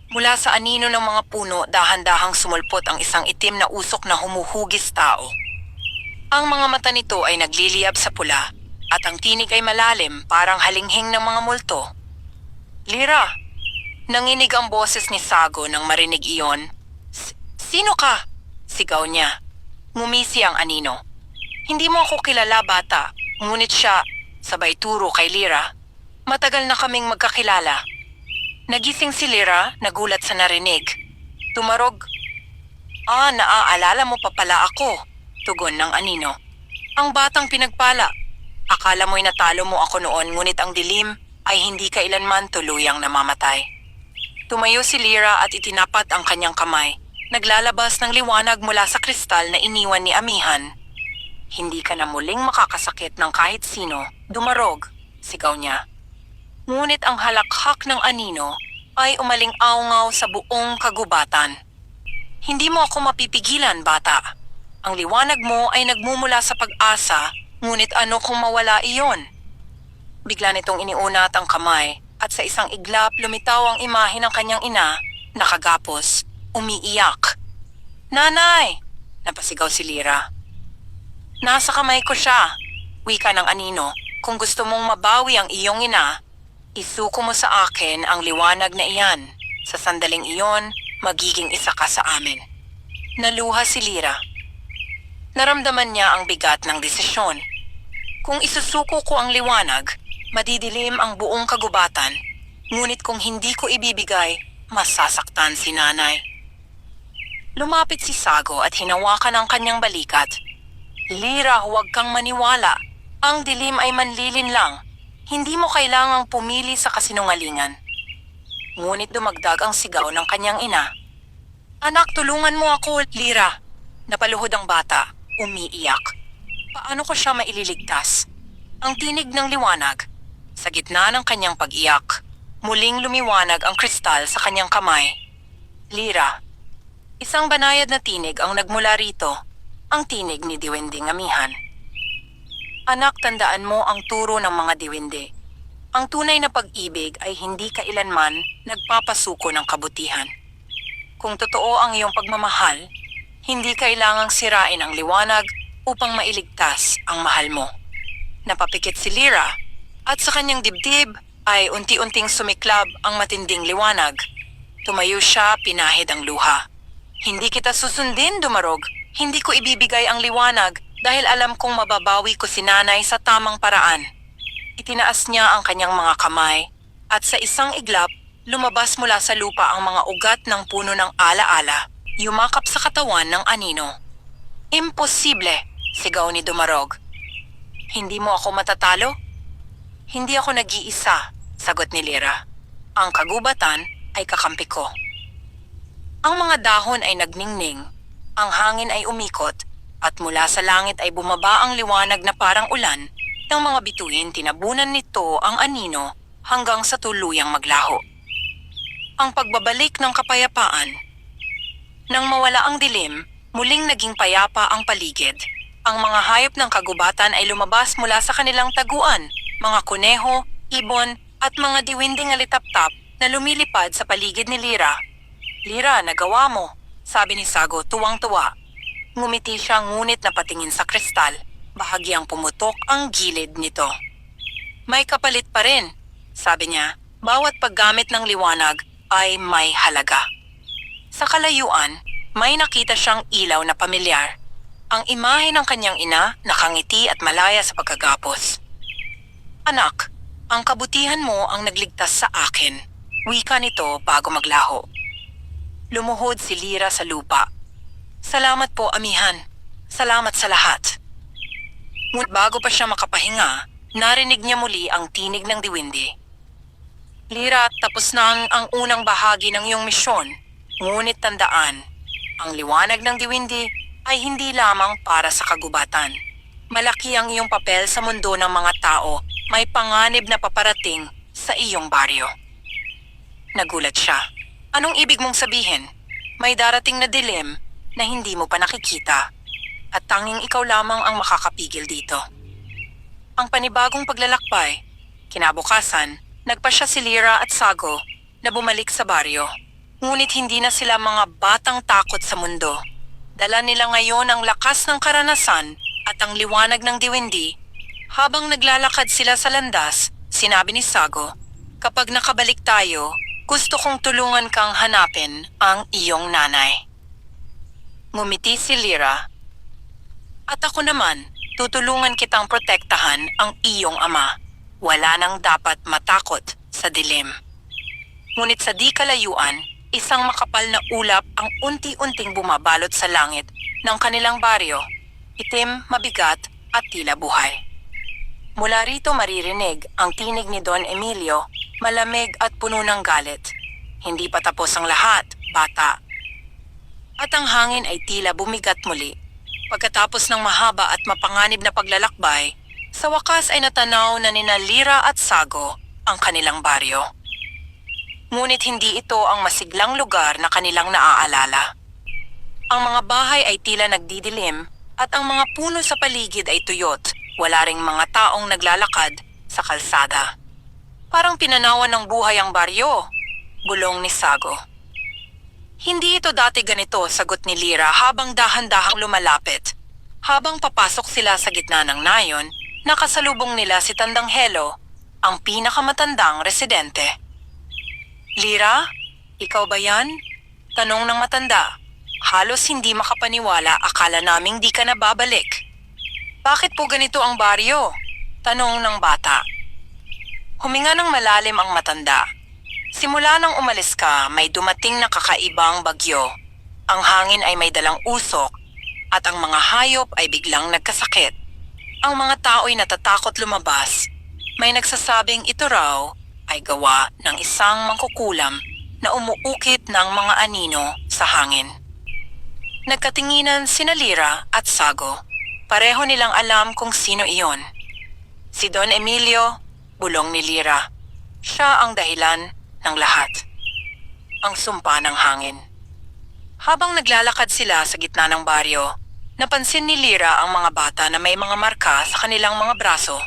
Mula sa anino ng mga puno, dahan-dahang sumulpot ang isang itim na usok na humuhugis tao. Ang mga mata nito ay nagliliyab sa pula at ang tinig ay malalim, parang halinghing ng mga multo. Lyra, nanginig ang boses ni Sago nang marinig iyon. Sino ka? Sigaw niya. Ngumisi ang anino. Hindi mo ako kilala, bata, ngunit siya, sabay turo kay Lyra. Matagal na kaming magkakilala. Nagising si Lyra, nagulat sa narinig. Tumarog. Naaalala mo pa pala ako, tugon ng anino. Ang batang pinagpala. Akala mo'y natalo mo ako noon, ngunit ang dilim ay hindi kailanman tuluyang namamatay. Tumayo si Lyra at itinapat ang kanyang kamay. Naglalabas ng liwanag mula sa kristal na iniwan ni Amihan. Hindi ka na muling makakasakit ng kahit sino, dumarog, sigaw niya. Ngunit ang halakhak ng anino ay umaling-aungaw sa buong kagubatan. Hindi mo ako mapipigilan, bata. Ang liwanag mo ay nagmumula sa pag-asa, ngunit ano kung mawala iyon? Bigla nitong iniunat ang kamay at sa isang iglap lumitaw ang imahe ng kanyang ina, nakagapos, umiiyak. Nanay! Napasigaw si Lyra. Nasa kamay ko siya, wika ng anino. Kung gusto mong mabawi ang iyong ina, isuko mo sa akin ang liwanag na iyan. Sa sandaling iyon, magiging isa ka sa amin. Naluha si Lyra. Naramdaman niya ang bigat ng desisyon. Kung isusuko ko ang liwanag, madidilim ang buong kagubatan. Ngunit kung hindi ko ibibigay, masasaktan si nanay. Lumapit si Sago at hinawakan ang kanyang balikat. Lyra, huwag kang maniwala. Ang dilim ay manlilin lang. Hindi mo kailangang pumili sa kasinungalingan. Ngunit dumagdag ang sigaw ng kanyang ina. Anak, tulungan mo ako, Lyra. Napaluhod ang bata, umiiyak. Paano ko siya maililigtas? Ang tinig ng liwanag. Sa gitna ng kanyang pag-iyak, muling lumiwanag ang kristal sa kanyang kamay. Lyra, isang banayad na tinig ang nagmula rito, ang tinig ni Diwending Amihan. Anak, tandaan mo ang turo ng mga diwende. Ang tunay na pag-ibig ay hindi kailanman nagpapasuko ng kabutihan. Kung totoo ang iyong pagmamahal, hindi kailangang sirain ang liwanag upang mailigtas ang mahal mo. Napapikit si Lyra at sa kanyang dibdib ay unti-unting sumiklab ang matinding liwanag. Tumayo siya, pinahid ang luha. Hindi kita susundin, dumarog. Hindi ko ibibigay ang liwanag dahil alam kong mababawi ko si nanay sa tamang paraan. Itinaas niya ang kanyang mga kamay at sa isang iglap, lumabas mula sa lupa ang mga ugat ng puno ng alaala, yumakap sa katawan ng anino. Imposible, sigaw ni Dumarog. Hindi mo ako matatalo? Hindi ako nag-iisa, sagot ni Lyra. Ang kagubatan ay kakampi ko. Ang mga dahon ay nagningning, ang hangin ay umikot, at mula sa langit ay bumaba ang liwanag na parang ulan. Ng mga bituin, tinabunan nito ang anino hanggang sa tuluyang maglaho. Ang pagbabalik ng kapayapaan. Nang mawala ang dilim, muling naging payapa ang paligid. Ang mga hayop ng kagubatan ay lumabas mula sa kanilang taguan, mga kuneho, ibon, at mga diwinding alitaptap na lumilipad sa paligid ni Lyra. Lyra, nagawa mo, sabi ni Sago tuwang-tuwa. Ngumiti siya ngunit napatingin sa kristal. Bahagyang pumutok ang gilid nito. May kapalit pa rin, sabi niya. Bawat paggamit ng liwanag ay may halaga. Sa kalayuan, may nakita siyang ilaw na pamilyar. Ang imahe ng kanyang ina nakangiti at malaya sa pagkagapos. Anak, ang kabutihan mo ang nagligtas sa akin. Wika nito bago maglaho. Lumuhod si Lyra sa lupa. Salamat po, amihan. Salamat sa lahat. Ngunit bago pa siya makapahinga, narinig niya muli ang tinig ng diwindi. Lyra, tapos na ang unang bahagi ng iyong misyon. Ngunit tandaan, ang liwanag ng diwindi ay hindi lamang para sa kagubatan. Malaki ang iyong papel sa mundo ng mga tao, may panganib na paparating sa iyong baryo. Nagulat siya. Anong ibig mong sabihin? May darating na dilim na hindi mo pa nakikita at tanging ikaw lamang ang makakapigil dito. Ang panibagong paglalakbay, kinabukasan, nagpasya si Lyra at Sago na bumalik sa baryo. Ngunit hindi na sila mga batang takot sa mundo. Dala nila ngayon ang lakas ng karanasan at ang liwanag ng diwindi. Habang naglalakad sila sa landas, sinabi ni Sago, "Kapag nakabalik tayo, gusto kong tulungan kang hanapin ang iyong nanay." Ngumiti si Lyra. "At ako naman, tutulungan kitang protektahan ang iyong ama. Wala nang dapat matakot sa dilim." Ngunit sa di kalayuan, isang makapal na ulap ang unti-unting bumabalot sa langit ng kanilang baryo. Itim, mabigat at tila buhay. Mula rito maririnig ang tinig ni Don Emilio, malamig at puno ng galit. "Hindi pa tapos ang lahat, bata." At ang hangin ay tila bumigat muli. Pagkatapos ng mahaba at mapanganib na paglalakbay, sa wakas ay natanaw na nina Lyra at Sago ang kanilang baryo. Ngunit hindi ito ang masiglang lugar na kanilang naaalala. Ang mga bahay ay tila nagdidilim at ang mga puno sa paligid ay tuyot. Wala ring mga taong naglalakad sa kalsada. "Parang pinanawan ng buhay ang baryo," bulong ni Sago. "Hindi ito dati ganito," sagot ni Lyra habang dahan-dahang lumalapit. Habang papasok sila sa gitna ng nayon, nakasalubong nila si Tandang Helo, ang pinakamatandang residente. "Lyra, ikaw ba yan?" tanong ng matanda. Halos hindi makapaniwala, akala naming di ka na babalik. "Bakit po ganito ang baryo?" tanong ng bata. Huminga ng malalim ang matanda. "Simula nang umalis ka, may dumating na kakaibang bagyo. Ang hangin ay may dalang usok at ang mga hayop ay biglang nagkasakit. Ang mga tao'y natatakot lumabas. May nagsasabing ito raw ay gawa ng isang mangkukulam na umuukit ng mga anino sa hangin." Nagkatinginan sina Lyra at Sago. Pareho nilang alam kung sino iyon. "Si Don Emilio," bulong ni Lyra. "Siya ang dahilan ng lahat." Ang sumpa ng hangin. Habang naglalakad sila sa gitna ng baryo, napansin ni Lyra ang mga bata na may mga marka sa kanilang mga braso.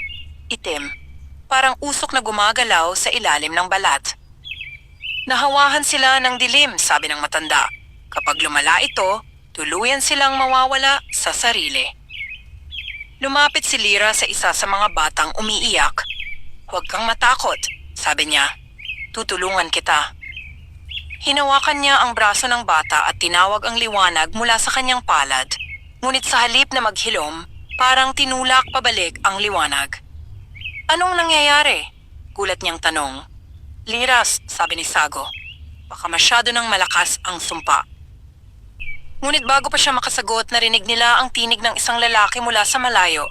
Itim, parang usok na gumagalaw sa ilalim ng balat. "Nahawahan sila ng dilim," sabi ng matanda. "Kapag lumala ito, tuluyan silang mawawala sa sarili." Lumapit si Lyra sa isa sa mga batang umiiyak. "Huwag kang matakot," sabi niya. "Tutulungan kita." Hinawakan niya ang braso ng bata at tinawag ang liwanag mula sa kanyang palad. Ngunit sa halip na maghilom, parang tinulak pabalik ang liwanag. "Anong nangyayari?" gulat niyang tanong. "Liras," sabi ni Sago. "Baka masyado ng malakas ang sumpa." Ngunit bago pa siya makasagot, narinig nila ang tinig ng isang lalaki mula sa malayo.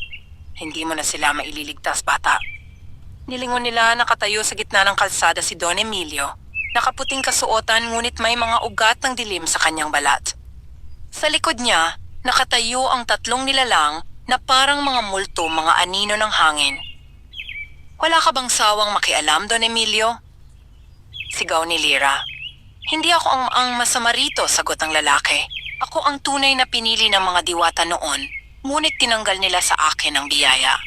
"Hindi mo na sila maililigtas, bata." Nilingon nila nakatayo sa gitna ng kalsada si Don Emilio. Nakaputing kasuotan ngunit may mga ugat ng dilim sa kanyang balat. Sa likod niya, nakatayo ang tatlong nilalang na parang mga multo, mga anino ng hangin. "Wala ka bang sawang makialam, Don Emilio?" sigaw ni Lyra. "Hindi ako ang masama rito," sagot ng lalaki. "Ako ang tunay na pinili ng mga diwata noon, ngunit tinanggal nila sa akin ang biyaya.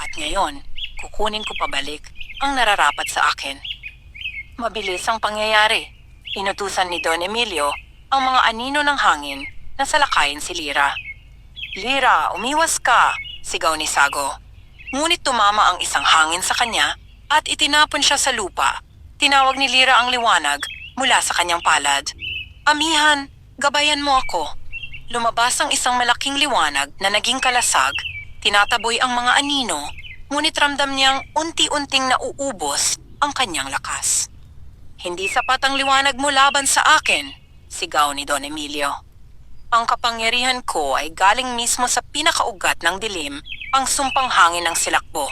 At ngayon, kukunin ko pabalik ang nararapat sa akin." Mabilis ang pangyayari. Inutusan ni Don Emilio ang mga anino ng hangin na salakayin si Lyra. "Lyra, umiwas ka!" sigaw ni Sago. Ngunit tumama ang isang hangin sa kanya at itinapon siya sa lupa. Tinawag ni Lyra ang liwanag mula sa kanyang palad. Amihan, gabayan mo ako. Lumabas ang isang malaking liwanag na naging kalasag, tinataboy ang mga anino, ngunit ramdam niyang unti-unting nauubos ang kanyang lakas. Hindi sapat ang liwanag mo laban sa akin, sigaw ni Don Emilio. Ang kapangyarihan ko ay galing mismo sa pinakaugat ng dilim, ang sumpang hangin ng silakbo.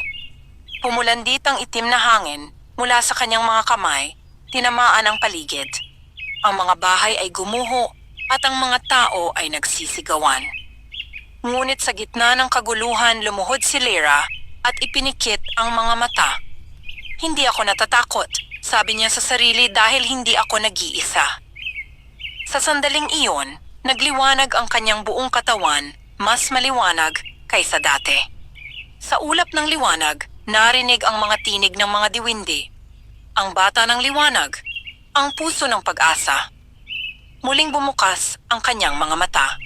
Pumulandit ang itim na hangin mula sa kanyang mga kamay, tinamaan ang paligid. Ang mga bahay ay gumuho at ang mga tao ay nagsisigawan. Ngunit sa gitna ng kaguluhan lumuhod si Lyra at ipinikit ang mga mata. Hindi ako natatakot, sabi niya sa sarili dahil hindi ako nag-iisa. Sa sandaling iyon, nagliwanag ang kanyang buong katawan, mas maliwanag kaysa dati. Sa ulap ng liwanag, narinig ang mga tinig ng mga diwindi. Ang bata ng liwanag, ang puso ng pag-asa. Muling bumukas ang kanyang mga mata.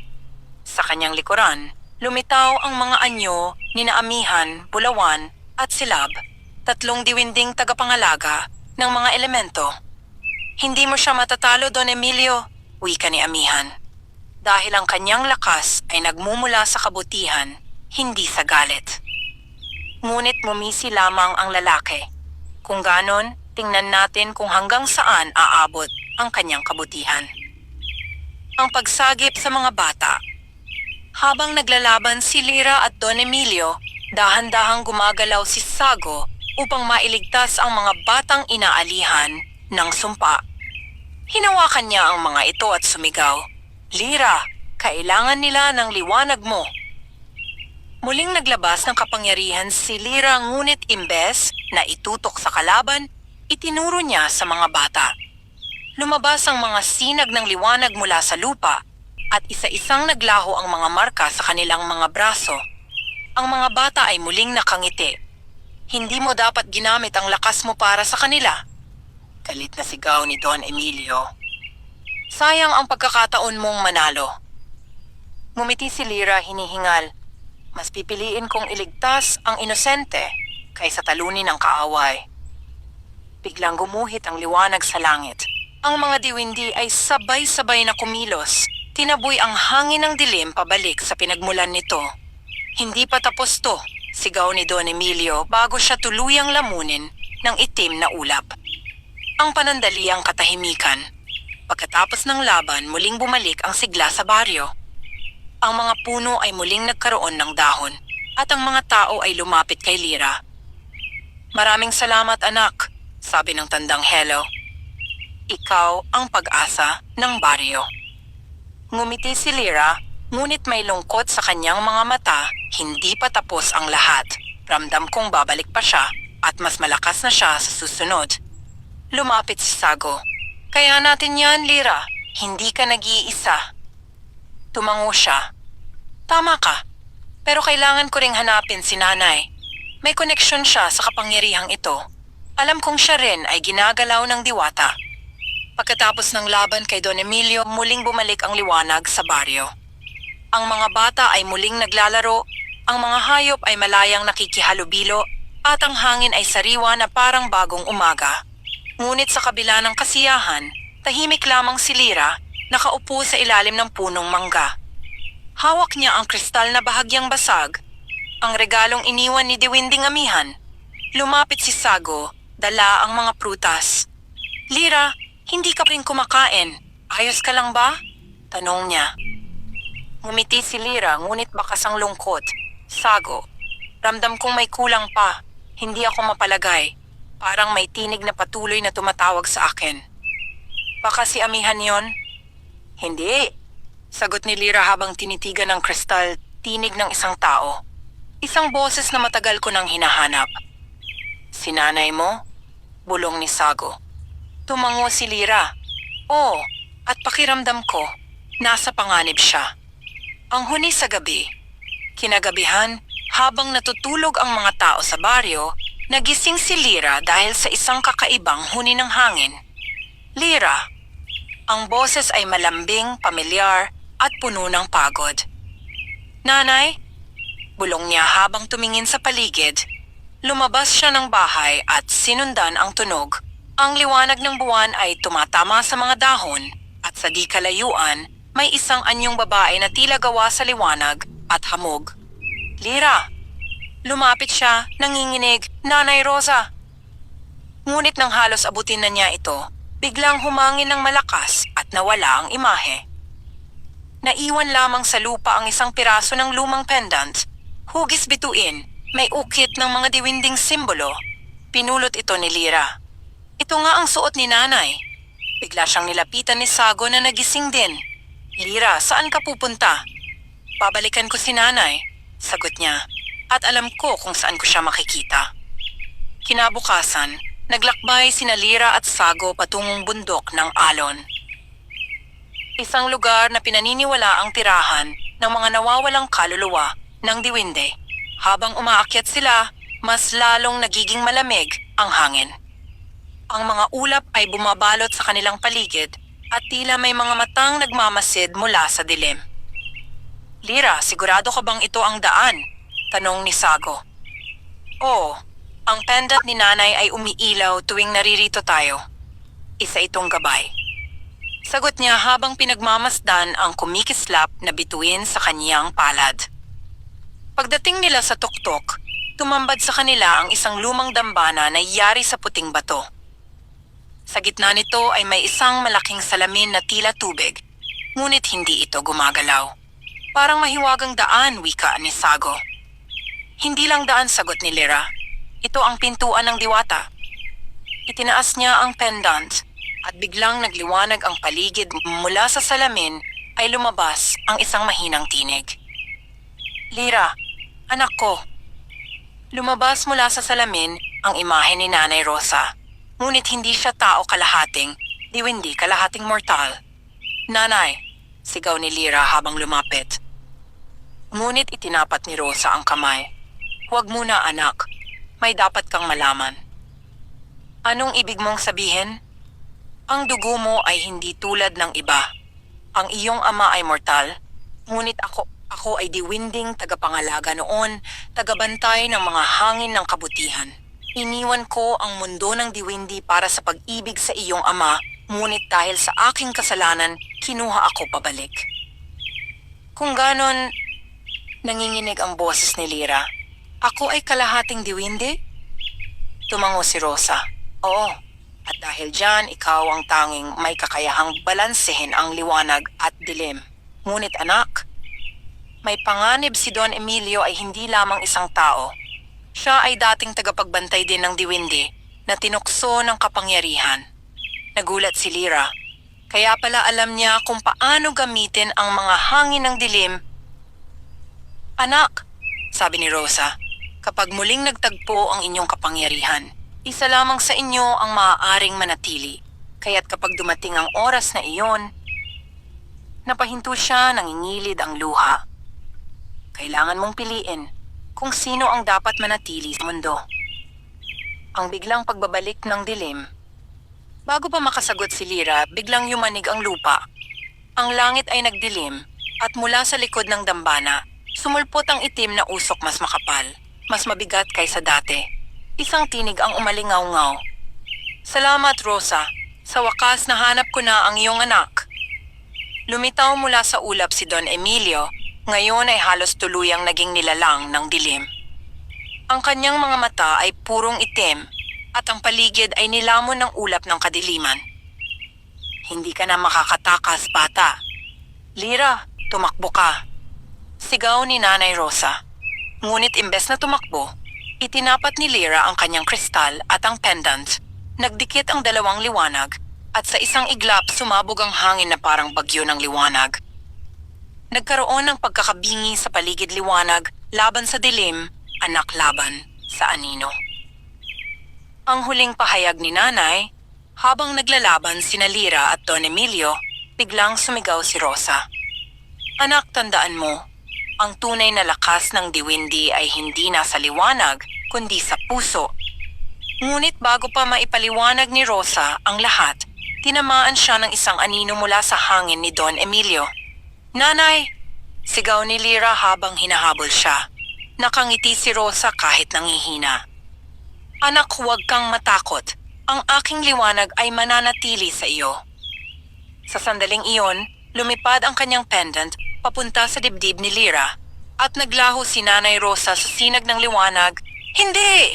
Sa kanyang likuran, lumitaw ang mga anyo ni Amihan, Bulawan at Silab, tatlong diwinding tagapangalaga ng mga elemento. Hindi mo siya matatalo, Don Emilio, wika ni Amihan. Dahil ang kanyang lakas ay nagmumula sa kabutihan, hindi sa galit. Ngunit mumisi lamang ang lalaki. Kung ganon, tingnan natin kung hanggang saan aabot ang kanyang kabutihan. Ang pagsagip sa mga bata. Habang naglalaban si Lyra at Don Emilio, dahan-dahang gumagalaw si Sago upang mailigtas ang mga batang inaalihan ng sumpa. Hinawakan niya ang mga ito at sumigaw, "Lyra, kailangan nila ng liwanag mo." Muling naglabas ng kapangyarihan si Lyra ngunit imbes na itutok sa kalaban, itinuro niya sa mga bata. Lumabas ang mga sinag ng liwanag mula sa lupa at isa-isang naglaho ang mga marka sa kanilang mga braso. Ang mga bata ay muling nakangiti. Hindi mo dapat ginamit ang lakas mo para sa kanila. Galit na sigaw ni Don Emilio. Sayang ang pagkakataon mong manalo. Ngumiti si Lyra hinihingal. Mas pipiliin kong iligtas ang inosente kaysa talunin ang kaaway. Biglang gumuhit ang liwanag sa langit. Ang mga diwindi ay sabay-sabay na kumilos. Tinaboy ang hangin ng dilim pabalik sa pinagmulan nito. Hindi pa tapos to, sigaw ni Don Emilio bago siya tuluyang lamunin ng itim na ulap. Ang panandaliang katahimikan. Pagkatapos ng laban, muling bumalik ang sigla sa baryo. Ang mga puno ay muling nagkaroon ng dahon at ang mga tao ay lumapit kay Lyra. "Maraming salamat, anak," sabi ng tandang Hello. "Ikaw ang pag-asa ng baryo." Ngumiti si Lyra, ngunit may lungkot sa kanyang mga mata. Hindi pa tapos ang lahat. Ramdam kong babalik pa siya at mas malakas na siya sa susunod. Lumapit si Sago. "Kaya natin yan, Lyra. Hindi ka nag-iisa." Tumango siya. "Tama ka. Pero kailangan ko ring hanapin si nanay. May koneksyon siya sa kapangyarihang ito. Alam kong siya rin ay ginagalaw ng diwata." Pagkatapos ng laban kay Don Emilio, muling bumalik ang liwanag sa baryo. Ang mga bata ay muling naglalaro, ang mga hayop ay malayang nakikihalubilo, at ang hangin ay sariwa na parang bagong umaga. Ngunit sa kabila ng kasiyahan, tahimik lamang si Lyra, nakaupo sa ilalim ng punong mangga. Hawak niya ang kristal na bahagyang basag, ang regalong iniwan ni Diwinding Amihan. Lumapit si Sago, dala ang mga prutas. "Lyra, hindi ka rin kumakain. Ayos ka lang ba?" tanong niya. Ngumiti si Lyra ngunit bakas ang lungkot. "Sago, ramdam kong may kulang pa. Hindi ako mapalagay. Parang may tinig na patuloy na tumatawag sa akin." "Baka si Amihan yon?" "Hindi," sagot ni Lyra habang tinitigan ng kristal, tinig ng isang tao. Isang boses na matagal ko nang hinahanap. "Si nanay mo?" bulong ni Sago. Tumango si Lyra. "Oo, at pakiramdam ko, nasa panganib siya." Ang huni sa gabi. Kinagabihan, habang natutulog ang mga tao sa baryo, nagising si Lyra dahil sa isang kakaibang huni ng hangin. "Lyra." Ang boses ay malambing, pamilyar, at puno ng pagod. "Nanay?" bulong niya habang tumingin sa paligid. Lumabas siya ng bahay at sinundan ang tunog. Ang liwanag ng buwan ay tumatama sa mga dahon, At sa di kalayuan, may isang anyong babae na tila gawa sa liwanag at hamog. Lira! Lumapit siya, nanginginig, Nanay Rosa! Ngunit nang halos abutin na niya ito, biglang humangin ng malakas at nawala ang imahe. Naiwan lamang sa lupa ang isang piraso ng lumang pendant. Hugis bituin, may ukit ng mga diwinding simbolo. Pinulot ito ni Lira. Ito nga ang suot ni Nanay. Bigla siyang nilapitan ni Sago na nagising din. Lira, saan ka pupunta? Babalikan ko si Nanay, sagot niya. At alam ko kung saan ko siya makikita. Kinabukasan, naglakbay sina Lira at Sago patungong bundok ng Alon. Isang lugar na pinaniniwala ang tirahan ng mga nawawalang kaluluwa ng diwinde. Habang umaakyat sila, mas lalong nagiging malamig ang hangin. Ang mga ulap ay bumabalot sa kanilang paligid at tila may mga matang nagmamasid mula sa dilim. Lira, sigurado ka bang ito ang daan? Tanong ni Sago. Oo, ang pendant ni Nanay ay umiilaw tuwing naririto tayo. Isa itong gabay. Sagot niya habang pinagmamasdan ang kumikislap na bituin sa kaniyang palad. Pagdating nila sa tuktok, tumambad sa kanila ang isang lumang dambana na yari sa puting bato. Sa gitna nito ay may isang malaking salamin na tila tubig, ngunit hindi ito gumagalaw. Parang mahiwagang daan, wika ni Sago. Hindi lang daan, sagot ni Lira. Ito ang pintuan ng diwata. Itinaas niya ang pendant at biglang nagliwanag ang paligid. Mula sa salamin ay lumabas ang isang mahinang tinig. Lira, anak ko. Lumabas mula sa salamin ang imahe ni Nanay Rosa. Ngunit hindi siya tao kalahating, diwindi kalahating mortal. Nanay, sigaw ni Lira habang lumapit. Ngunit itinapat ni Rosa ang kamay. Huwag muna anak, may dapat kang malaman. Anong ibig mong sabihin? Ang dugo mo ay hindi tulad ng iba. Ang iyong ama ay mortal, ngunit ako ay diwinding tagapangalaga noon, tagabantay ng mga hangin ng kabutihan. Iniwan ko ang mundo ng diwindi para sa pag-ibig sa iyong ama, ngunit dahil sa aking kasalanan, kinuha ako pabalik. Kung ganon, nanginginig ang boses ni Lira. Ako ay kalahating diwindi? Tumango si Rosa. Oo. At dahil dyan, ikaw ang tanging may kakayahang balansehin ang liwanag at dilim. Ngunit anak, may panganib si Don Emilio ay hindi lamang isang tao. Siya ay dating tagapagbantay din ng diwindi na tinukso ng kapangyarihan. Nagulat si Lira. Kaya pala alam niya kung paano gamitin ang mga hangin ng dilim. Anak, sabi ni Rosa, kapag muling nagtagpo ang inyong kapangyarihan, isa lamang sa inyo ang maaaring manatili. Kaya't kapag dumating ang oras na iyon, napahinto siya, nangingilid ang luha. Kailangan mong piliin kung sino ang dapat manatili sa mundo. Ang biglang pagbabalik ng dilim. Bago pa makasagot si Lira, biglang yumanig ang lupa. Ang langit ay nagdilim at mula sa likod ng dambana, sumulpot ang itim na usok mas makapal, mas mabigat kaysa dati. Isang tinig ang umalingaw-ngaw. Salamat, Rosa. Sa wakas nahanap ko na ang iyong anak. Lumitaw mula sa ulap si Don Emilio, ngayon ay halos tuluyang naging nilalang ng dilim. Ang kanyang mga mata ay purong itim at ang paligid ay nilamon ng ulap ng kadiliman. Hindi ka na makakatakas, bata. Lira, tumakbo ka. Sigaw ni Nanay Rosa. Ngunit imbes na tumakbo, itinapat ni Lira ang kanyang kristal at ang pendant. Nagdikit ang dalawang liwanag at sa isang iglap sumabog ang hangin na parang bagyo ng liwanag. Nagkaroon ng pagkakabingi sa paligid liwanag, laban sa dilim, anak laban sa anino. Ang huling pahayag ni Nanay, habang naglalaban sina Lira at Don Emilio, biglang sumigaw si Rosa. Anak, tandaan mo, ang tunay na lakas ng diwindi ay hindi nasa liwanag, kundi sa puso. Ngunit bago pa maipaliwanag ni Rosa ang lahat, tinamaan siya ng isang anino mula sa hangin ni Don Emilio. Nanay! Sigaw ni Lira habang hinahabol siya. Nakangiti si Rosa kahit nangihina. Anak, huwag kang matakot. Ang aking liwanag ay mananatili sa iyo. Sa sandaling iyon, lumipad ang kanyang pendant papunta sa dibdib ni Lyra at naglaho si Nanay Rosa sa sinag ng liwanag. Hindi!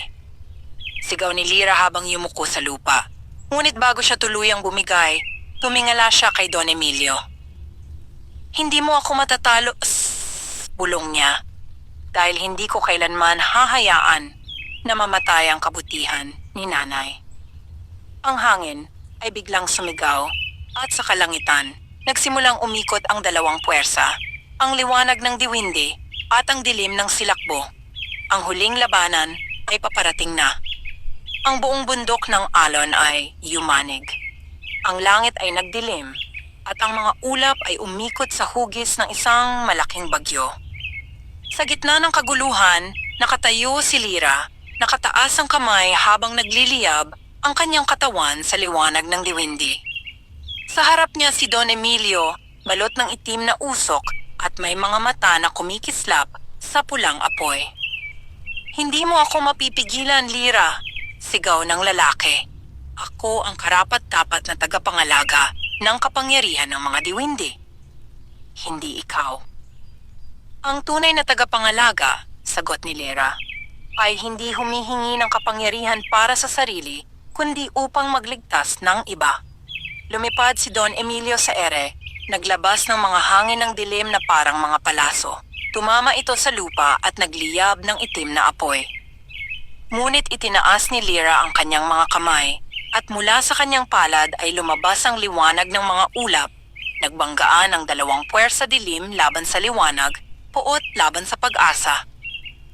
Sigaw ni Lyra habang yumuko sa lupa. Ngunit bago siya tuluyang bumigay, tumingala siya kay Don Emilio. Hindi mo ako matatalo, bulong niya, dahil hindi ko kailanman hahayaan na mamatay ang kabutihan ni Nanay. Ang hangin ay biglang sumigaw at sa kalangitan, nagsimulang umikot ang dalawang puwersa, ang liwanag ng diwindi at ang dilim ng silakbo. Ang huling labanan ay paparating na. Ang buong bundok ng alon ay yumanig. Ang langit ay nagdilim at ang mga ulap ay umikot sa hugis ng isang malaking bagyo. Sa gitna ng kaguluhan, nakatayo si Lyra, nakataas ang kamay habang nagliliyab ang kanyang katawan sa liwanag ng diwindi. Sa harap niya si Don Emilio, balot ng itim na usok at may mga mata na kumikislap sa pulang apoy. Hindi mo ako mapipigilan, Lyra, sigaw ng lalaki. Ako ang karapat-dapat na tagapangalaga ng kapangyarihan ng mga diwindi. Hindi ikaw. Ang tunay na tagapangalaga, sagot ni Lyra, ay hindi humihingi ng kapangyarihan para sa sarili, kundi upang magligtas ng iba. Lumipad si Don Emilio sa ere, naglabas ng mga hangin ng dilim na parang mga palaso. Tumama ito sa lupa at nagliyab ng itim na apoy. Ngunit itinaas ni Lyra ang kanyang mga kamay at mula sa kanyang palad ay lumabas ang liwanag ng mga ulap. Nagbanggaan ang dalawang puwersa dilim laban sa liwanag, puot laban sa pag-asa.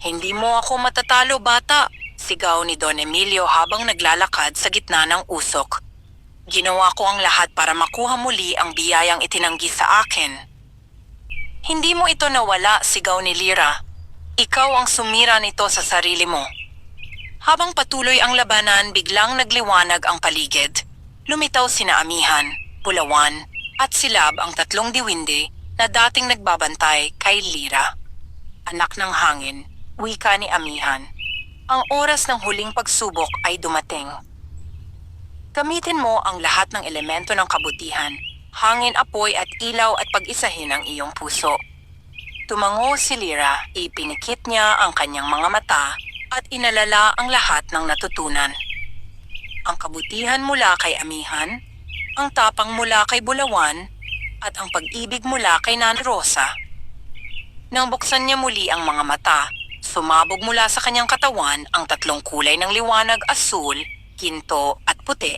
Hindi mo ako matatalo, bata, sigaw ni Don Emilio habang naglalakad sa gitna ng usok. Ginawa ko ang lahat para makuha muli ang biyayang itinanggi sa akin. Hindi mo ito nawala, sigaw ni Lyra. Ikaw ang sumira nito sa sarili mo. Habang patuloy ang labanan, biglang nagliwanag ang paligid. Lumitaw sina Amihan, Pulawan, at Silab ang tatlong diwindi na dating nagbabantay kay Lyra. Anak ng hangin, wika ni Amihan. Ang oras ng huling pagsubok ay dumating. Gamitin mo ang lahat ng elemento ng kabutihan, hangin, apoy at ilaw at pag-isahin ang iyong puso. Tumango si Lyra, ipinikit niya ang kanyang mga mata at inalala ang lahat ng natutunan. Ang kabutihan mula kay Amihan, ang tapang mula kay Bulawan, at ang pag-ibig mula kay Nanay Rosa. Nang buksan niya muli ang mga mata, sumabog mula sa kanyang katawan ang tatlong kulay ng liwanag: asul, ginto at puti.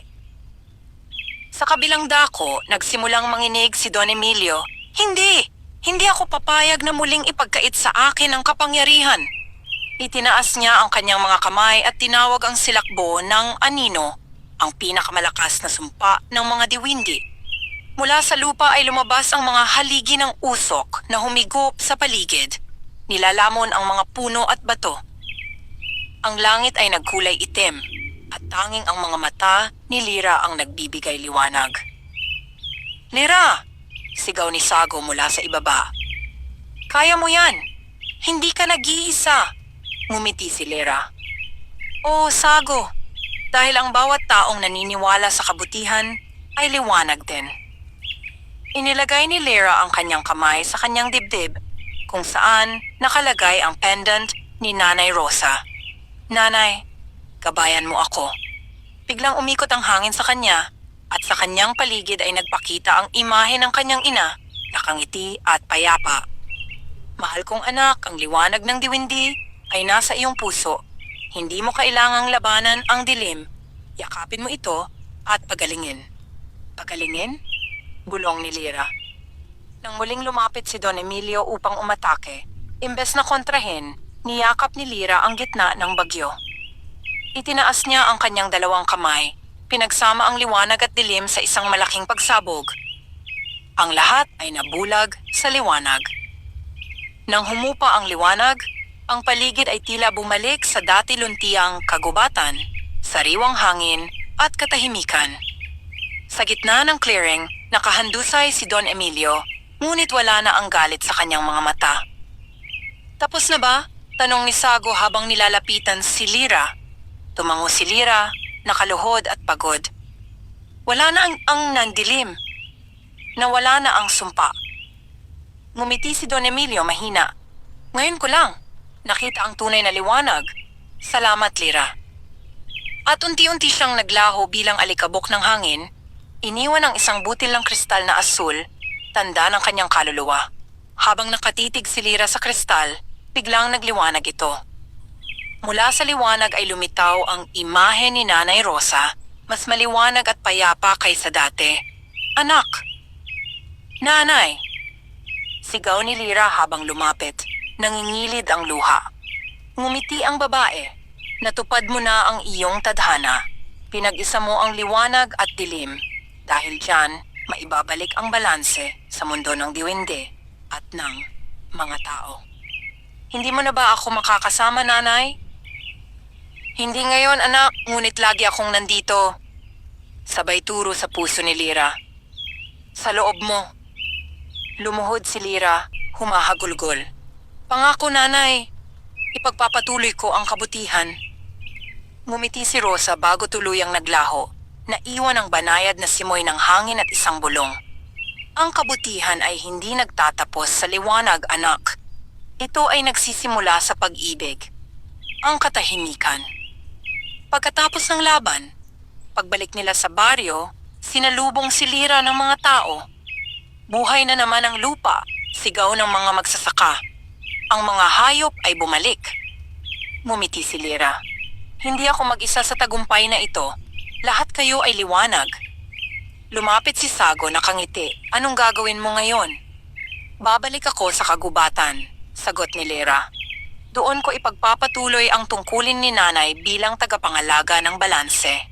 Sa kabilang dako, nagsimulang manginig si Don Emilio. Hindi! Hindi ako papayag na muling ipagkait sa akin ang kapangyarihan. Itinaas niya ang kanyang mga kamay at tinawag ang silakbo ng anino, ang pinakamalakas na sumpa ng mga diwindi. Mula sa lupa ay lumabas ang mga haligi ng usok na humigop sa paligid. Nilalamon ang mga puno at bato. Ang langit ay nagkulay itim at tanging ang mga mata ni Lyra ang nagbibigay liwanag. Lyra! Sigaw ni Sago mula sa ibaba. Kaya mo yan! Hindi ka nag-iisa! Ngumiti si Lyra. Oo, Sago. Dahil ang bawat taong naniniwala sa kabutihan ay liwanag din. Inilagay ni Lyra ang kanyang kamay sa kanyang dibdib kung saan nakalagay ang pendant ni Nanay Rosa. Nanay, gabayan mo ako. Biglang umikot ang hangin sa kanya at sa kanyang paligid ay nagpakita ang imahe ng kanyang ina, nakangiti at payapa. Mahal kong anak, ang liwanag ng diwindi ay nasa iyong puso. Hindi mo kailangang labanan ang dilim. Yakapin mo ito at pagalingin. Pagalingin? Bulong ni Lyra. Nang muling lumapit si Don Emilio upang umatake, imbes na kontrahin, niyakap ni Lyra ang gitna ng bagyo. Itinaas niya ang kanyang dalawang kamay, pinagsama ang liwanag at dilim sa isang malaking pagsabog. Ang lahat ay nabulag sa liwanag. Nang humupa ang liwanag, ang paligid ay tila bumalik sa dati luntiang kagubatan, sariwang hangin at katahimikan. Sa gitna ng clearing, nakahandusay si Don Emilio, ngunit wala na ang galit sa kanyang mga mata. Tapos na ba? Tanong ni Sago habang nilalapitan si Lyra. Tumango si Lyra, nakaluhod at pagod. Wala na ang nandilim. Nawala na ang sumpa. Ngumiti si Don Emilio mahina. Ngayon ko lang, nakita ang tunay na liwanag. Salamat, Lira. At unti-unti siyang naglaho bilang alikabok ng hangin, iniwan ang isang butil ng kristal na asul, tanda ng kanyang kaluluwa. Habang nakatitig si Lira sa kristal, biglang nagliwanag ito. Mula sa liwanag ay lumitaw ang imahe ni Nanay Rosa, mas maliwanag at payapa kaysa dati. Anak! Nanay! Sigaw ni Lira habang lumapit, nangingilid ang luha. Ngumiti ang babae. Natupad mo na ang iyong tadhana. Pinag-isa mo ang liwanag at dilim. Dahil dyan, maibabalik ang balanse sa mundo ng diwende at ng mga tao. Hindi mo na ba ako makakasama, Nanay? Hindi ngayon, anak, ngunit lagi akong nandito. Sabay turo sa puso ni Lira. Sa loob mo. Lumuhod si Lira, humahagulgol. Pangako, Nanay, ipagpapatuloy ko ang kabutihan. Ngumiti si Rosa bago tuluyang naglaho, na iwan ang banayad na simoy ng hangin at isang bulong. Ang kabutihan ay hindi nagtatapos sa liwanag, anak. Ito ay nagsisimula sa pag-ibig. Ang katahimikan. Pagkatapos ng laban, pagbalik nila sa baryo, sinalubong si Lira ng mga tao. Buhay na naman ang lupa, sigaw ng mga magsasaka. Ang mga hayop ay bumalik. Ngumiti si Lira. Hindi ako mag-isa sa tagumpay na ito. Lahat kayo ay liwanag. Lumapit si Sago na kangiti. Anong gagawin mo ngayon? Babalik ako sa kagubatan, sagot ni Lira. Doon ko ipagpapatuloy ang tungkulin ni Nanay bilang tagapangalaga ng balanse.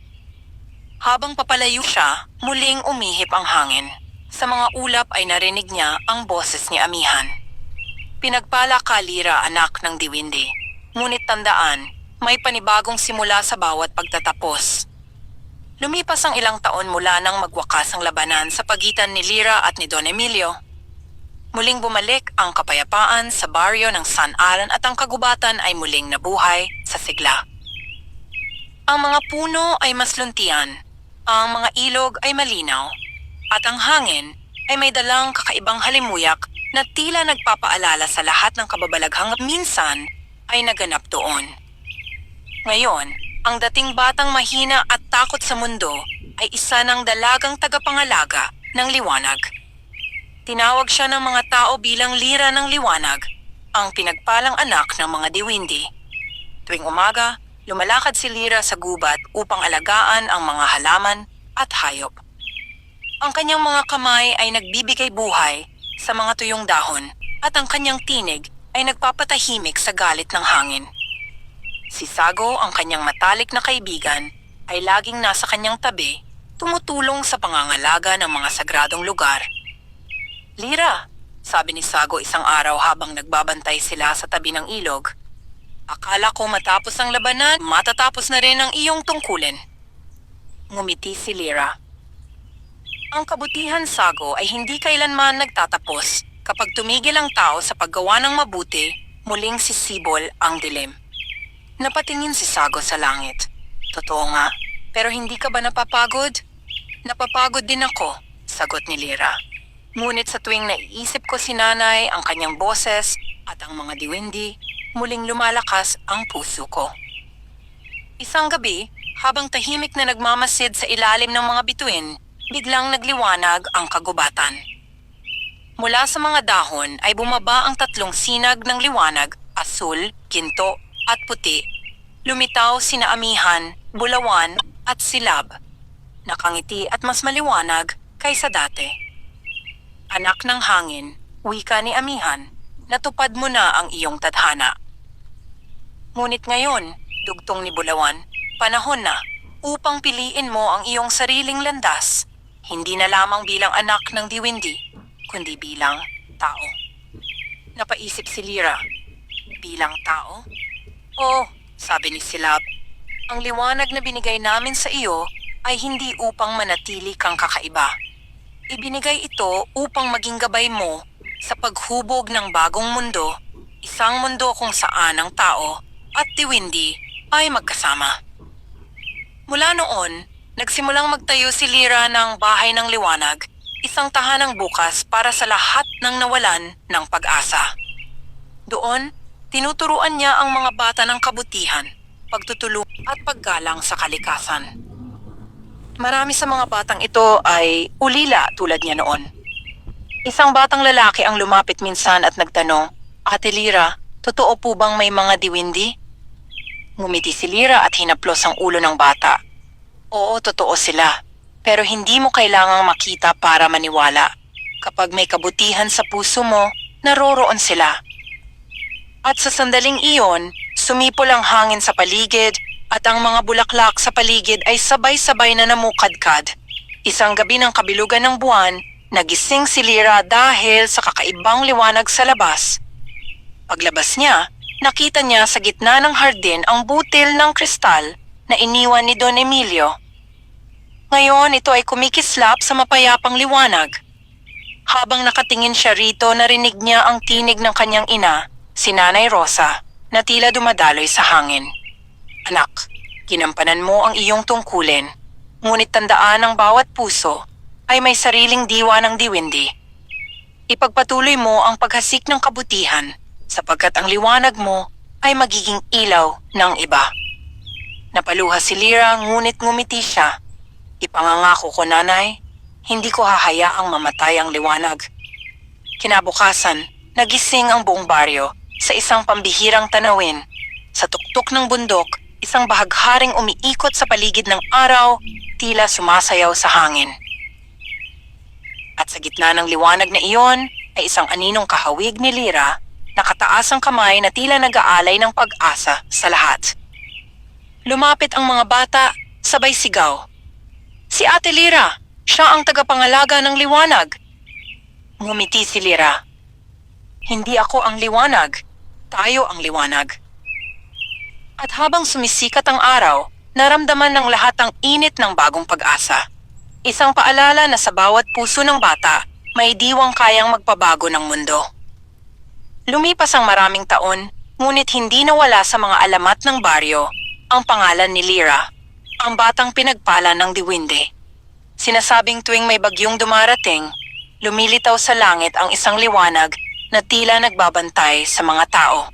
Habang papalayo siya, muling umihip ang hangin. Sa mga ulap ay narinig niya ang boses ni Amihan. Pinagpala ka, Lira, anak ng diwindi. Ngunit tandaan, may panibagong simula sa bawat pagtatapos. Lumipas ang ilang taon mula nang magwakas ang labanan sa pagitan ni Lira at ni Don Emilio. Muling bumalik ang kapayapaan sa baryo ng San Alan at ang kagubatan ay muling nabuhay sa sigla. Ang mga puno ay mas luntian, ang mga ilog ay malinaw, at ang hangin ay may dalang kakaibang halimuyak na tila nagpapaalala sa lahat ng kababalaghang minsan ay naganap doon. Ngayon, ang dating batang mahina at takot sa mundo ay isa ng dalagang tagapangalaga ng liwanag. Tinawag siya ng mga tao bilang Lira ng Liwanag, ang pinagpalang anak ng mga diwindi. Tuwing umaga, lumalakad si Lira sa gubat upang alagaan ang mga halaman at hayop. Ang kanyang mga kamay ay nagbibigay buhay sa mga tuyong dahon at ang kanyang tinig ay nagpapatahimik sa galit ng hangin. Si Sago, ang kanyang matalik na kaibigan, ay laging nasa kanyang tabi, tumutulong sa pangangalaga ng mga sagradong lugar. Lira, sabi ni Sago isang araw habang nagbabantay sila sa tabi ng ilog, akala ko matapos ang labanan, matatapos na rin ang iyong tungkulin. Ngumiti si Lira. Ang kabutihan, Sago, ay hindi kailanman nagtatapos. Kapag tumigil ang tao sa paggawa ng mabuti, muling sisibol ang dilim. Napatingin si Sago sa langit. Totoo nga, pero hindi ka ba napapagod? Napapagod din ako, sagot ni Lira. Ngunit sa tuwing naiisip ko si Nanay, ang kanyang boses, at ang mga diwindi, muling lumalakas ang puso ko. Isang gabi, habang tahimik na nagmamasid sa ilalim ng mga bituin, biglang nagliwanag ang kagubatan. Mula sa mga dahon ay bumaba ang tatlong sinag ng liwanag, asul, ginto, at puti. Lumitaw sina Amihan, Bulawan, at Silab. Nakangiti at mas maliwanag kaysa dati. Anak ng hangin, wika ni Amihan, natupad mo na ang iyong tadhana. Ngunit ngayon, dugtong ni Bulawan, panahon na upang piliin mo ang iyong sariling landas, hindi na lamang bilang anak ng diwindi, kundi bilang tao. Napaisip si Lira, bilang tao? Oh, sabi ni Silab, ang liwanag na binigay namin sa iyo ay hindi upang manatili kang kakaiba. Ibinigay ito upang maging gabay mo sa paghubog ng bagong mundo, isang mundo kung saan ang tao at diwindi ay magkasama. Mula noon, nagsimulang magtayo si Lira ng bahay ng liwanag, isang tahanang bukas para sa lahat ng nawalan ng pag-asa. Doon, tinuturuan niya ang mga bata ng kabutihan, pagtutulungan at paggalang sa kalikasan. Marami sa mga batang ito ay ulila tulad niya noon. Isang batang lalaki ang lumapit minsan at nagtanong, "Ate Lira, totoo po bang may mga diwindi?" Ngumiti si Lira at hinaplos ang ulo ng bata. "Oo, totoo sila. Pero hindi mo kailangang makita para maniwala. Kapag may kabutihan sa puso mo, naroroon sila." At sa sandaling iyon, sumipol ang hangin sa paligid at ang mga bulaklak sa paligid ay sabay-sabay na namukadkad. Isang gabi ng kabilugan ng buwan, nagising si Lira dahil sa kakaibang liwanag sa labas. Paglabas niya, nakita niya sa gitna ng hardin ang butil ng kristal na iniwan ni Don Emilio. Ngayon ito ay kumikislap sa mapayapang liwanag. Habang nakatingin siya rito, narinig niya ang tinig ng kanyang ina, si Nanay Rosa, na tila dumadaloy sa hangin. "Anak, ginampanan mo ang iyong tungkulin, ngunit tandaan ang bawat puso ay may sariling diwa ng diwindi. Ipagpatuloy mo ang paghasik ng kabutihan sapagkat ang liwanag mo ay magiging ilaw ng iba." Napaluha si Lira ngunit ngumiti siya. "Ipangangako ko, Nanay, hindi ko hahayaang mamatay ang liwanag." Kinabukasan, nagising ang buong baryo sa isang pambihirang tanawin. Sa tuktok ng bundok, isang bahagharing umiikot sa paligid ng araw, tila sumasayaw sa hangin. At sa gitna ng liwanag na iyon ay isang aninong kahawig ni Lira, nakataas ang kamay na tila nag-aalay ng pag-asa sa lahat. Lumapit ang mga bata, sabay sigaw, "Si Ate Lira! Siya ang tagapangalaga ng liwanag!" Ngumiti si Lira, "Hindi ako ang liwanag, tayo ang liwanag." At habang sumisikat ang araw, naramdaman ng lahat ang init ng bagong pag-asa. Isang paalala na sa bawat puso ng bata, may diwang kayang magpabago ng mundo. Lumipas ang maraming taon, ngunit hindi nawala sa mga alamat ng baryo ang pangalan ni Lira, ang batang pinagpala ng diwindi. Sinasabing tuwing may bagyong dumarating, lumilitaw sa langit ang isang liwanag na tila nagbabantay sa mga tao.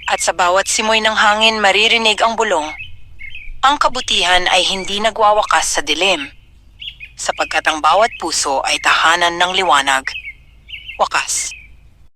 At sa bawat simoy ng hangin maririnig ang bulong, ang kabutihan ay hindi nagwawakas sa dilim, sapagkat ang bawat puso ay tahanan ng liwanag. Wakas.